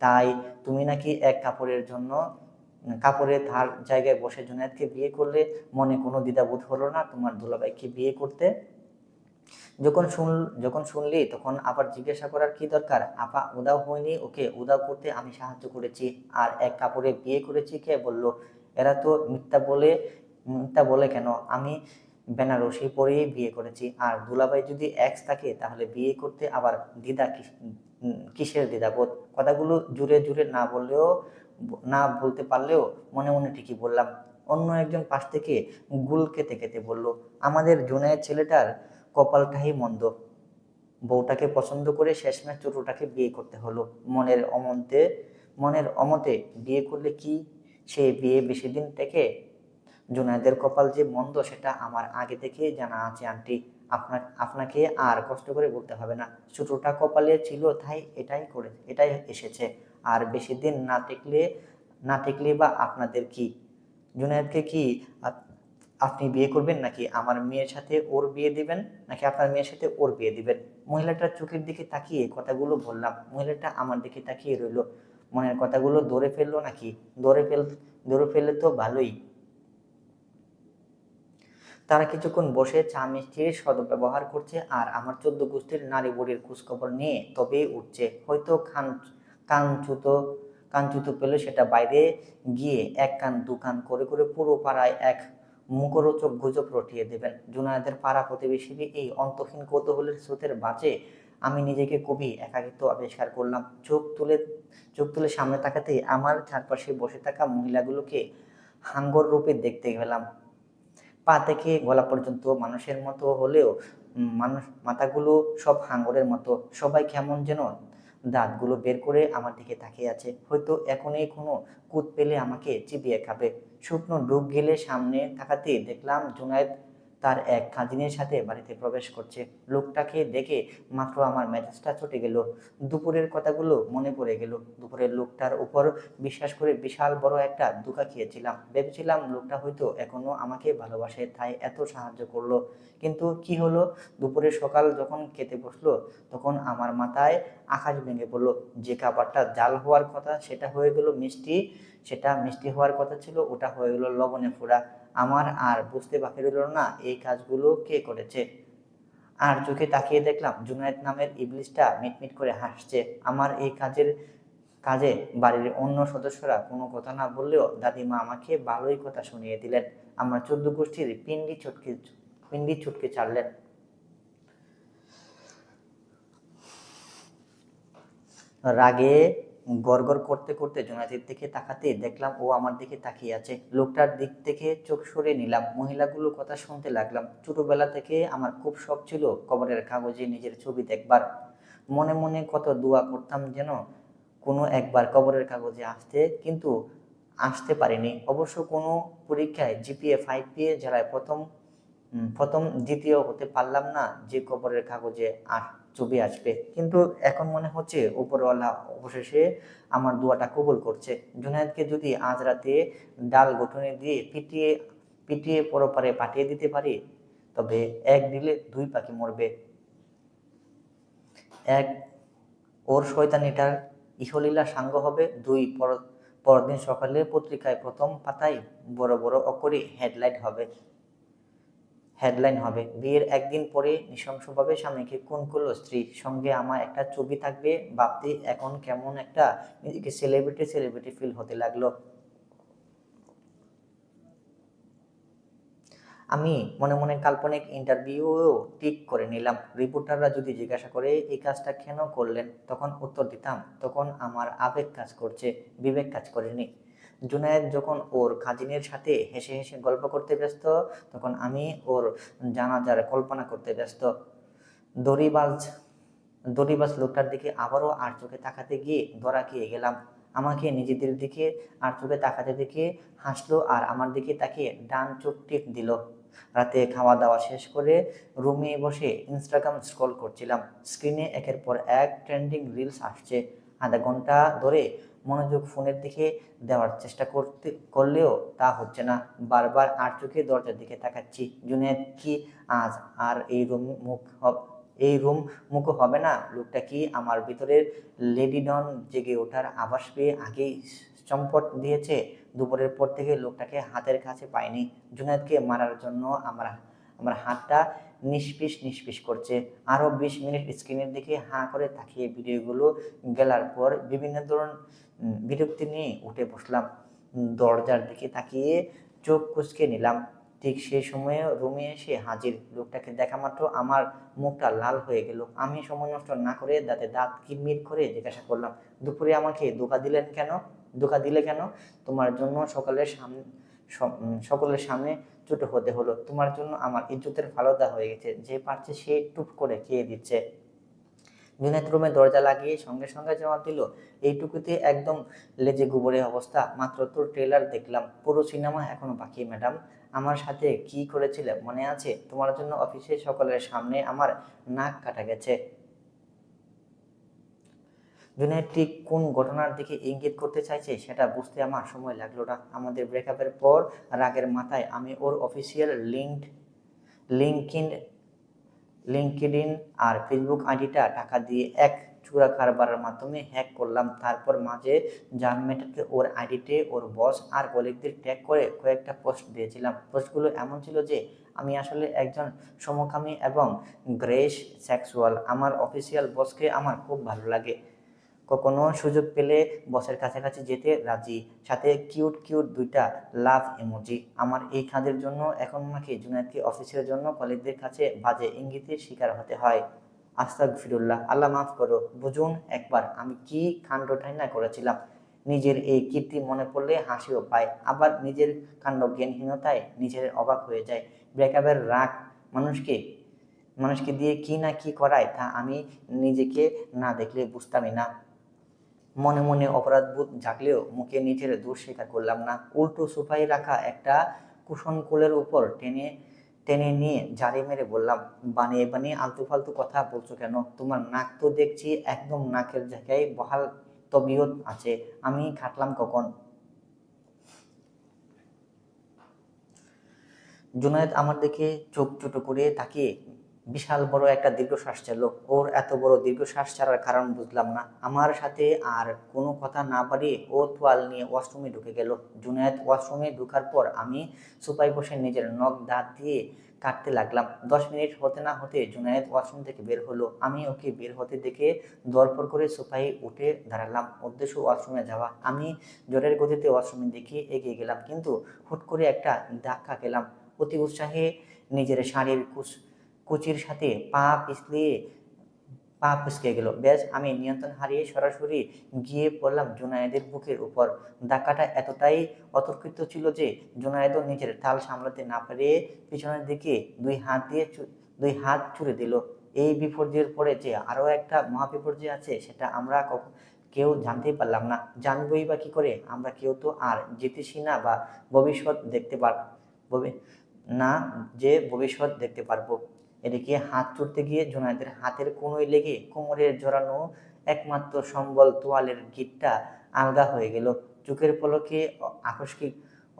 তাই তুমি নাকি এক কাপড়ে তার জায়গায় বসে জুনায়েদকে বিয়ে করলে। মনে কোনো দ্বিধাবোধ হলো না তোমার দুলাভাইকে বিয়ে করতে? যখন শুনলি তখন আবার জিজ্ঞাসা করার কি দরকার? আপা উধাও হয়নি, ওকে উধাও করতে আমি সাহায্য করেছি। আর এক কাপড়ে বিয়ে করেছি কে বলল? এরা তো মিথ্যা বলে কেন? আমি বেনারসি পরেই বিয়ে করেছি। আর দুলাভাই যদি এক্স থাকে তাহলে বিয়ে করতে আবার কিসের দ্বিধাবোধ? কথাগুলো জুড়ে জুড়ে না বলতে পারলেও মনে মনে ঠিকই বললাম। অন্য একজন পাশ থেকে গুল কেটে কেটে বলল, আমাদের জুনায়েদ ছেলেটার কপালটাই মন্দ। বউটাকে পছন্দ করে শেষমেশ ছোটটাকে বিয়ে করতে হলো। মনের অমতে বিয়ে করলে কি সে বিয়ে বেশি দিন টেকে? জুনায়েদের কপাল যে মন্দ সেটা আমার আগে থেকেই জানা আছে আন্টি। আপনাকে আর কষ্ট করে বলতে হবে না। ছোটটা কপালে ছিল তাই এটাই এসেছে। আর বেশি দিন না টেকলে বা আপনাদের কি? জুনায়েদকে কি আপনি বিয়ে করবেন, নাকি আমার মেয়ের সাথে ওর বিয়ে দিবেন, নাকি আপনার মেয়ের সাথে ওর বিয়ে দিবেন? মহিলাটার চোখের দিকে তাকিয়ে কথাগুলো বললাম। মহিলাটা আমার দিকে তাকিয়ে রইল। মনের কথাগুলো ধরে ফেললো নাকি? ধরে ফেললে তো ভালোই। তারা কিছুক্ষণ বসে চা মিষ্টির সদ্ব্যবহার করছে আর আমার 14 গোষ্ঠীর নারী বুড়ির খোঁজখবর নিয়ে তবেই উঠছে। হয়তো কানচুতো পেলে সেটা বাইরে গিয়ে এক কান দু কান করে করে পুরো পাড়ায় এক মুখরোচক গুজব রটিয়ে দেবেন। জুনায়েদের পাড়া প্রতিবেশীর এই অন্তহীন কৌতূহলের স্রোতের বাঁচে আমি নিজেকে খুবই একাকিত্ব আবিষ্কার করলাম। চোখ তুলে সামনে তাকাতেই আমার চারপাশে বসে থাকা মহিলাগুলোকে হাঙ্গর রূপে দেখতে পেলাম। পা থেকে গলা পর্যন্ত মানুষের মতো হলেও মাথাগুলো সব হাঙরের মতো। সবাই কেমন যেন দাঁতগুলো বের করে আমার দিকে তাকিয়ে আছে। হয়তো এখনই কোনো কুত পেলে আমাকে চিবিয়ে খাবে। শুকনো ডুব গেলে সামনে তাকাতে দেখলাম জুনায়েদ তার এক কাজিনের সাথে বাড়িতে প্রবেশ করছে। লোকটাকে দেখে মাত্র আমার মেজাজটা চটে গেল। দুপুরের কথাগুলো মনে পড়ে গেল। দুপুরের লোকটার উপর বিশ্বাস করে বিশাল বড় একটা ধোঁকা খেয়েছিলাম। ভেবেছিলাম লোকটা হয়তো এখনো আমাকে ভালোবাসে, তাই এত সাহায্য করলো। কিন্তু কি হলো? দুপুরের সকাল যখন খেতে বসলো তখন আমার মাথায় আকাশ ভেঙে পড়লো। যে খাবারটা জাল হওয়ার কথা সেটা মিষ্টি হওয়ার কথা ছিল, ওটা হয়ে গেলো লবণে পোড়া। আমার আর বুঝতে বাকি রইল না এই কাজগুলো কে করেছে। আর চোখে তাকিয়ে দেখলাম জুনায়েদ নামের ইবলিশটা মিটমিট করে হাসছে। আমার এই কাজে বাড়ির অন্য সদস্যরা কোনো কথা না বললেও দাদিমা আমাকে ভালোই কথা শুনিয়ে দিলেন। আমরা 14 গোষ্ঠীর পিন্ডি ছুটকে ছাড়লেন। রাগে গড়গড় করতে করতে জুনায়েদের দিকে তাকাতে দেখলাম ও আমার দিকে তাকিয়ে আছে। লোকটার দিক থেকে চোখ সরিয়ে নিলাম। মহিলাগুলোর কথা শুনতে লাগলাম। ছোটবেলা থেকে আমার খুব শখ ছিল খবরের কাগজে নিজের ছবি দেখবার। মনে মনে কত দোয়া করতাম যেন কোনো একবার খবরের কাগজে কিন্তু আসতে পারিনি। অবশ্য কোনো পরীক্ষায় জিপিএ 5 পেয়ে জেলায় প্রথম দ্বিতীয় হতে পারলাম না যে খবরের কাগজে ছবি আসবে। কিন্তু এখন মনে হচ্ছে উপরওয়ালা অবশেষে আমার দোয়াটা কবুল করছে। জুনায়েদকে যদি আজ রাতে ডাল ঘুটনি দিয়ে পিটিয়ে পরপারে পাঠিয়ে দিতে পারি তবে এক দিলে দুই পাখি মরবে। এক, ওর শয়তানিটার ইহলীলা সাঙ্গ হবে। দুই, পরদিন সকালে পত্রিকায় প্রথম পাতায় বড় বড় অক্ষরে হেডলাইন হবে, বিয়ের একদিন পরে নৃশংসভাবে স্বামীকে খুন করলো স্ত্রী, সঙ্গে আমার একটা ছবি থাকবে। ভাবতে এখন কেমন একটা নিজেকে সেলিব্রিটি ফিল হতে লাগলো। আমি মনে মনে কাল্পনিক ইন্টারভিউও ঠিক করে নিলাম। রিপোর্টাররা যদি জিজ্ঞাসা করে এই কাজটা কেন করলেন, তখন উত্তর দিতাম, তখন আমার আবেগ কাজ করছে, বিবেক কাজ করেনি। জুনায়েদ যখন ওর কাজিনের সাথে হেসে হেসে গল্প করতে ব্যস্ত, তখন আমি ওর জানাজার কল্পনা করতে ব্যস্ত। দড়িবাজ লোকটার দিকে আবারও আর চোখে তাকাতে গিয়ে ধরা খেয়ে গেলাম। আমাকে নিজেদের দিকে আর চোখে তাকাতে দেখে হাসলো আর আমার দিকে তাকিয়ে ডান চোখ টিপ দিল। রাতে খাওয়া দাওয়া শেষ করে রুমে বসে ইনস্টাগ্রাম স্ক্রল করছিলাম। স্ক্রিনে একের পর এক ট্রেন্ডিং রিলস আসছে। আধা ঘন্টা ধরে মনোযোগ ফোনের দিকে দেওয়ার চেষ্টা করলেও তা হচ্ছে না। বারবার আর চোখে দরজার দিকে তাকাচ্ছি। জুনায়েদ কি আজ আর এই রুম মুখ হবে না? লোকটা কি আমার ভিতরের লেডি ডন জেগে ওঠার আভাস পেয়ে আগেই চম্পট দিয়েছে? দুপুরের পর থেকে লোকটাকে হাতের কাছে পাইনি। জুনায়েদকে মারার জন্য আমার হাতটা নিষ্পিস করছে। আরও 20 মিনিট স্ক্রিনের দিকে হাঁ করে তাকিয়ে ভিডিওগুলো গেলার পর বিভিন্ন ধরনের বিরক্তি নিয়ে উঠে বসলাম। দরজার দিকে তাকিয়ে চোখ কুঁচকে নিলাম। ঠিক সেই সময়ে রুমে এসে হাজির। লোকটাকে দেখা মাত্র আমার মুখটা লাল হয়ে গেল। আমি সময় নষ্ট না করে দাঁতে দাঁত কিরমির করে জিজ্ঞাসা করলাম, দুপুরে আমাকে ধোঁকা দিলে কেন? তোমার জন্য সকলের সামনে ছোট হতে হলো। তোমার জন্য আমার ইজ্জতের ফালুদা হয়ে গেছে। যে পারছে সে টুপ করে খেয়ে দিচ্ছে। জুনায়েদ রুমে দরজা লাগিয়ে সঙ্গে সঙ্গে জবাব দিল, এইটুকুতে একদম লেজে গোবরের অবস্থা। মাত্র তো ট্রেলার দেখলাম, পুরো সিনেমা এখনো বাকি। ম্যাডাম, আমার সাথে কি করেছিলে মনে আছে? তোমার জন্য অফিসে সকলের সামনে আমার নাক কাটা গেছে। জুনায়েদ ঠিক কোন ঘটনার দিকে ইঙ্গিত করতে চাইছে সেটা বুঝতে আমার সময় লাগলো না। আমাদের ব্রেকআপের পর রাগের মাথায় আমি ওর অফিসিয়াল লিঙ্কডইন আর ফেসবুক আইডিটা টাকা দিয়ে এক চোরা কারবারের মাধ্যমে হ্যাক করলাম। তারপর মাঝে জান মেটাতে ওর আইডিতে ওর বস আর কলিগদের ট্যাগ করে কয়েকটা পোস্ট দিয়েছিলাম। পোস্টগুলো এমন ছিল যে আমি আসলে একজন সমকামী এবং গ্রেস সেক্সুয়াল। আমার অফিসিয়াল বসকে আমার খুব ভালো লাগে, কখনো সুযোগ পেলে বসের কাছাকাছি যেতে রাজি, সাথে কিউট দুইটা লাভ ইমোজি। আমার এই কাজের জন্য এখন আমাকে জুনায়েদকে অফিসের জন্য কলিগদের কাছে বাজে ইঙ্গিতের শিকার হতে হয়। আস্তাগফিরুল্লাহ, আল্লাহ মাফ করো। বুঝুন একবার আমি কি কাণ্ডটাই না করেছিলাম। নিজের এই কীর্তি মনে পড়লে হাসিও পায়, আবার নিজের কাণ্ড জ্ঞানহীনতায় নিজের অবাক হয়ে যায়। ব্রেকআপের রাগ মানুষকে দিয়ে কি না কি করায় তা আমি নিজেকে না দেখলে বুঝতামই না। মনে মনে অপরাধবোধ জাগলেও মুখে নিজের দোষ স্বীকার করলাম না। উল্টো সোফায় রাখা একটা কুশন কোলের উপর টেনে নিয়ে ঝাড়ি মেরে বললাম, বানিয়ে আলতু ফালতু কথা বলছো কেন? তোমার নাক তো দেখছি একদম নাকের জায়গায় বহাল তবিয়ত আছে। আমি খাটলাম কখন? জুনায়েদ আমার দিকে চোখ ছোট করে তাকিয়ে বিশাল বড় একটা দীর্ঘশ্বাস ছাড়ল। ওর এত বড় দীর্ঘশ্বাস ছাড়ার কারণ বুঝলাম না। আমার সাথে আর কোনো কথা না বাড়িয়ে ও তোয়াল নিয়ে ওয়াশরুমে ঢুকে গেল। জুনায়েদ ওয়াশরুমে ঢোকার পর আমি সোফায় বসে নিজের নখ দাঁত দিয়ে কাটতে লাগলাম। 10 মিনিট হতে না হতে জুনায়েদ ওয়াশরুম থেকে বের হলো। আমি ওকে বের হতে দেখে দরপর করে সোফায় উঠে দাঁড়ালাম। উদ্দেশ্য ওয়াশরুমে যাওয়া। আমি জোরের গতিতে ওয়াশরুমের দিকে এগিয়ে গেলাম, কিন্তু হুট করে একটা ধাক্কা খেলাম। অতি উৎসাহে নিজের শাড়ির কুচির সাথে পা পিছলে গেল। ব্যাস, আমি নিয়ন্ত্রণ হারিয়ে সরাসরি গিয়ে পড়লাম জুনায়েদের বুকের উপর। ধাক্কাটা এতটাই অতর্কিত ছিল যে জুনায়েদও নিজের তাল সামলাতে না পেরে পিছনের দিকে দুই হাত ছুড়ে দিল। এই বিপর্যয়ের পরে যে আরও একটা মহাবিপর্যয় আছে সেটা আমরা কেউ জানতেই পারলাম না। জানবই বা কি করে? আমরা কেউ তো আর জিতেছি না বা ভবিষ্যৎ দেখতে ভবিষ্যৎ দেখতে পারবো। এদিকে হাত ছুটতে গিয়ে জুনায়েদের হাতের কোনোই লেগে কোমরের জড়ানো একমাত্র সম্বল তোয়ালের গিঁটটা আলগা হয়ে গেল। চোখের পলকে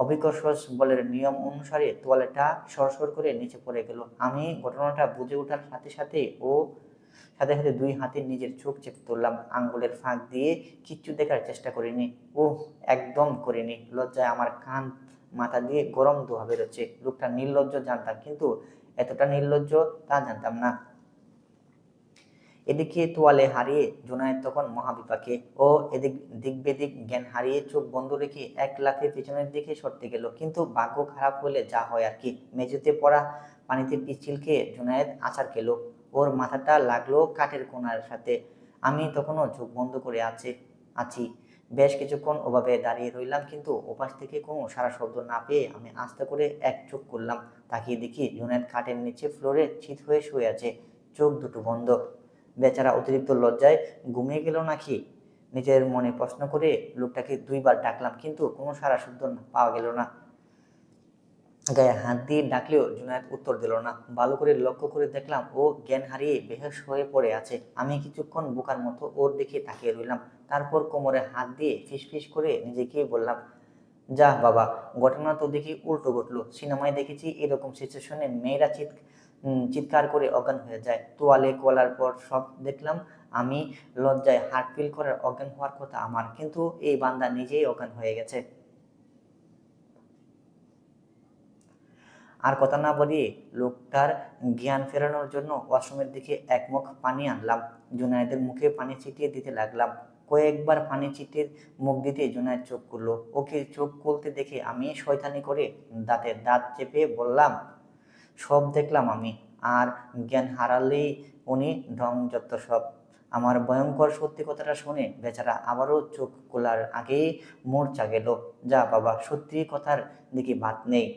অভিকর্ষ বলের নিয়ম অনুসারে তোয়ালেটা সরসর করে নিচে পড়ে গেল। আমি ঘটনাটা বুঝে ওঠার সাথে সাথে দুই হাতে নিজের চোখ চেপে ধরলাম, আঙ্গুলের ফাঁক দিয়ে কিচ্ছু দেখার চেষ্টা করিনি। একদম করিনি। লজ্জায় আমার কান মাথা দিয়ে গরম ধোঁয়া বেরোচ্ছে। লোকটা নির্লজ্জ জানতাম, কিন্তু এতটা নির্লজ্জ তা জানতাম না। এদিকে তোয়ালে হারিয়ে জুনায়েদ তখন মহাবিপাকে। ও দিক বেদিক জ্ঞান হারিয়ে চোখ বন্ধ রেখে এক লাফে পেছনের দিকে সরতে গেল। কিন্তু ভাগ্য খারাপ হলে যা হয় আর কি। মেঝেতে পড়া পানিতে পিচ্ছিল খেয়ে জুনায়েদ আছাড় খেলো। ওর মাথাটা লাগলো কাঠের কোণার সাথে। আমি তখনও চোখ বন্ধ করে আছি। বেশ কিছুক্ষণ ওভাবে দাঁড়িয়ে রইলাম, কিন্তু ওপাশ থেকে কোনো সারা শব্দ না পেয়ে আমি আস্তে করে এক চোখ করলাম। তাকিয়ে দেখি জুনায়েদ খাটের নিচে ফ্লোরে চিত হয়ে শুয়ে আছে, চোখ দুটো বন্ধ। বেচারা অতিরিক্ত লজ্জায় ঘুমিয়ে গেল নাকি, নিজের মনে প্রশ্ন করে লোকটাকে দুইবার ডাকলাম, কিন্তু কোনো সারা শব্দ পাওয়া গেল না। গায়ে হাত দিয়ে ডাকলেও জুনায়েদ উত্তর দিল না। ভালো করে লক্ষ্য করে দেখলাম ও জ্ঞান হারিয়ে বেহুঁশ হয়ে পড়ে আছে। আমি কিছুক্ষণ বোকার মতো ওর দিকে তাকিয়ে রইলাম। তারপর কোমরে হাত দিয়ে ফিসফিস করে নিজেকেই বললাম, যা বাবা, ঘটনা তো দেখি উল্টো ঘটলো। সিনেমায় দেখেছি এরকম সিচুয়েশনে মেয়েরা চিৎকার করে অজ্ঞান হয়ে যায়। তোয়ালে কলার পর সব দেখলাম আমি। লজ্জায় হার্ট ফেল করার অজ্ঞান হওয়ার কথা আমার, কিন্তু এই বান্দা নিজেই অজ্ঞান হয়ে গেছে। আর কথা না বলিয়ে লোকটার জ্ঞান ফেরানোর জন্য ওয়াশরুমের দিকে এক মুখ পানি আনলাম। জুনায়েদের মুখে পানি ছিটিয়ে দিতে লাগলাম। কয়েকবার পানি ছিটিয়ে মুখ দিতে জুনায়েদ চোখ খুললো। ওকে চোখ খুলতে দেখে আমি শয়তানি করে দাঁত চেপে বললাম, সব দেখলাম আমি। আর জ্ঞান হারালেই উনি ঢং যত সব। আমার ভয়ঙ্কর সত্যি কথাটা শুনে বেচারা আবারও চোখ খোলার আগেই মূর্ছা গেল। যা বাবা, সত্যি কথার দিকে বাদ নেই।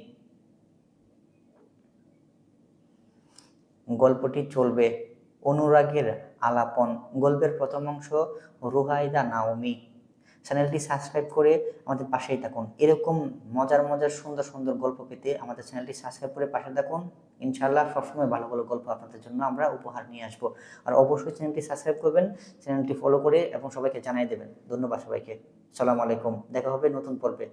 গল্পটি চলবে অনুরাগের আলাপন। গল্পের প্রথম অংশ রুহাইদা নাওমি। চ্যানেলটি সাবস্ক্রাইব করে আমাদের পাশেই থাকুন। এরকম মজার সুন্দর সুন্দর গল্প পেতে আমাদের চ্যানেলটি সাবস্ক্রাইব করে পাশে থাকুন। ইনশাআল্লাহ সবসময় ভালো ভালো গল্প আপনাদের জন্য আমরা উপহার নিয়ে আসবো। আর অবশ্যই চ্যানেলটি সাবস্ক্রাইব করবেন, চ্যানেলটি ফলো করে এবং সবাইকে জানিয়ে দেবেন। ধন্যবাদ সবাইকে। আসসালামু আলাইকুম। দেখা হবে নতুন পর্বে।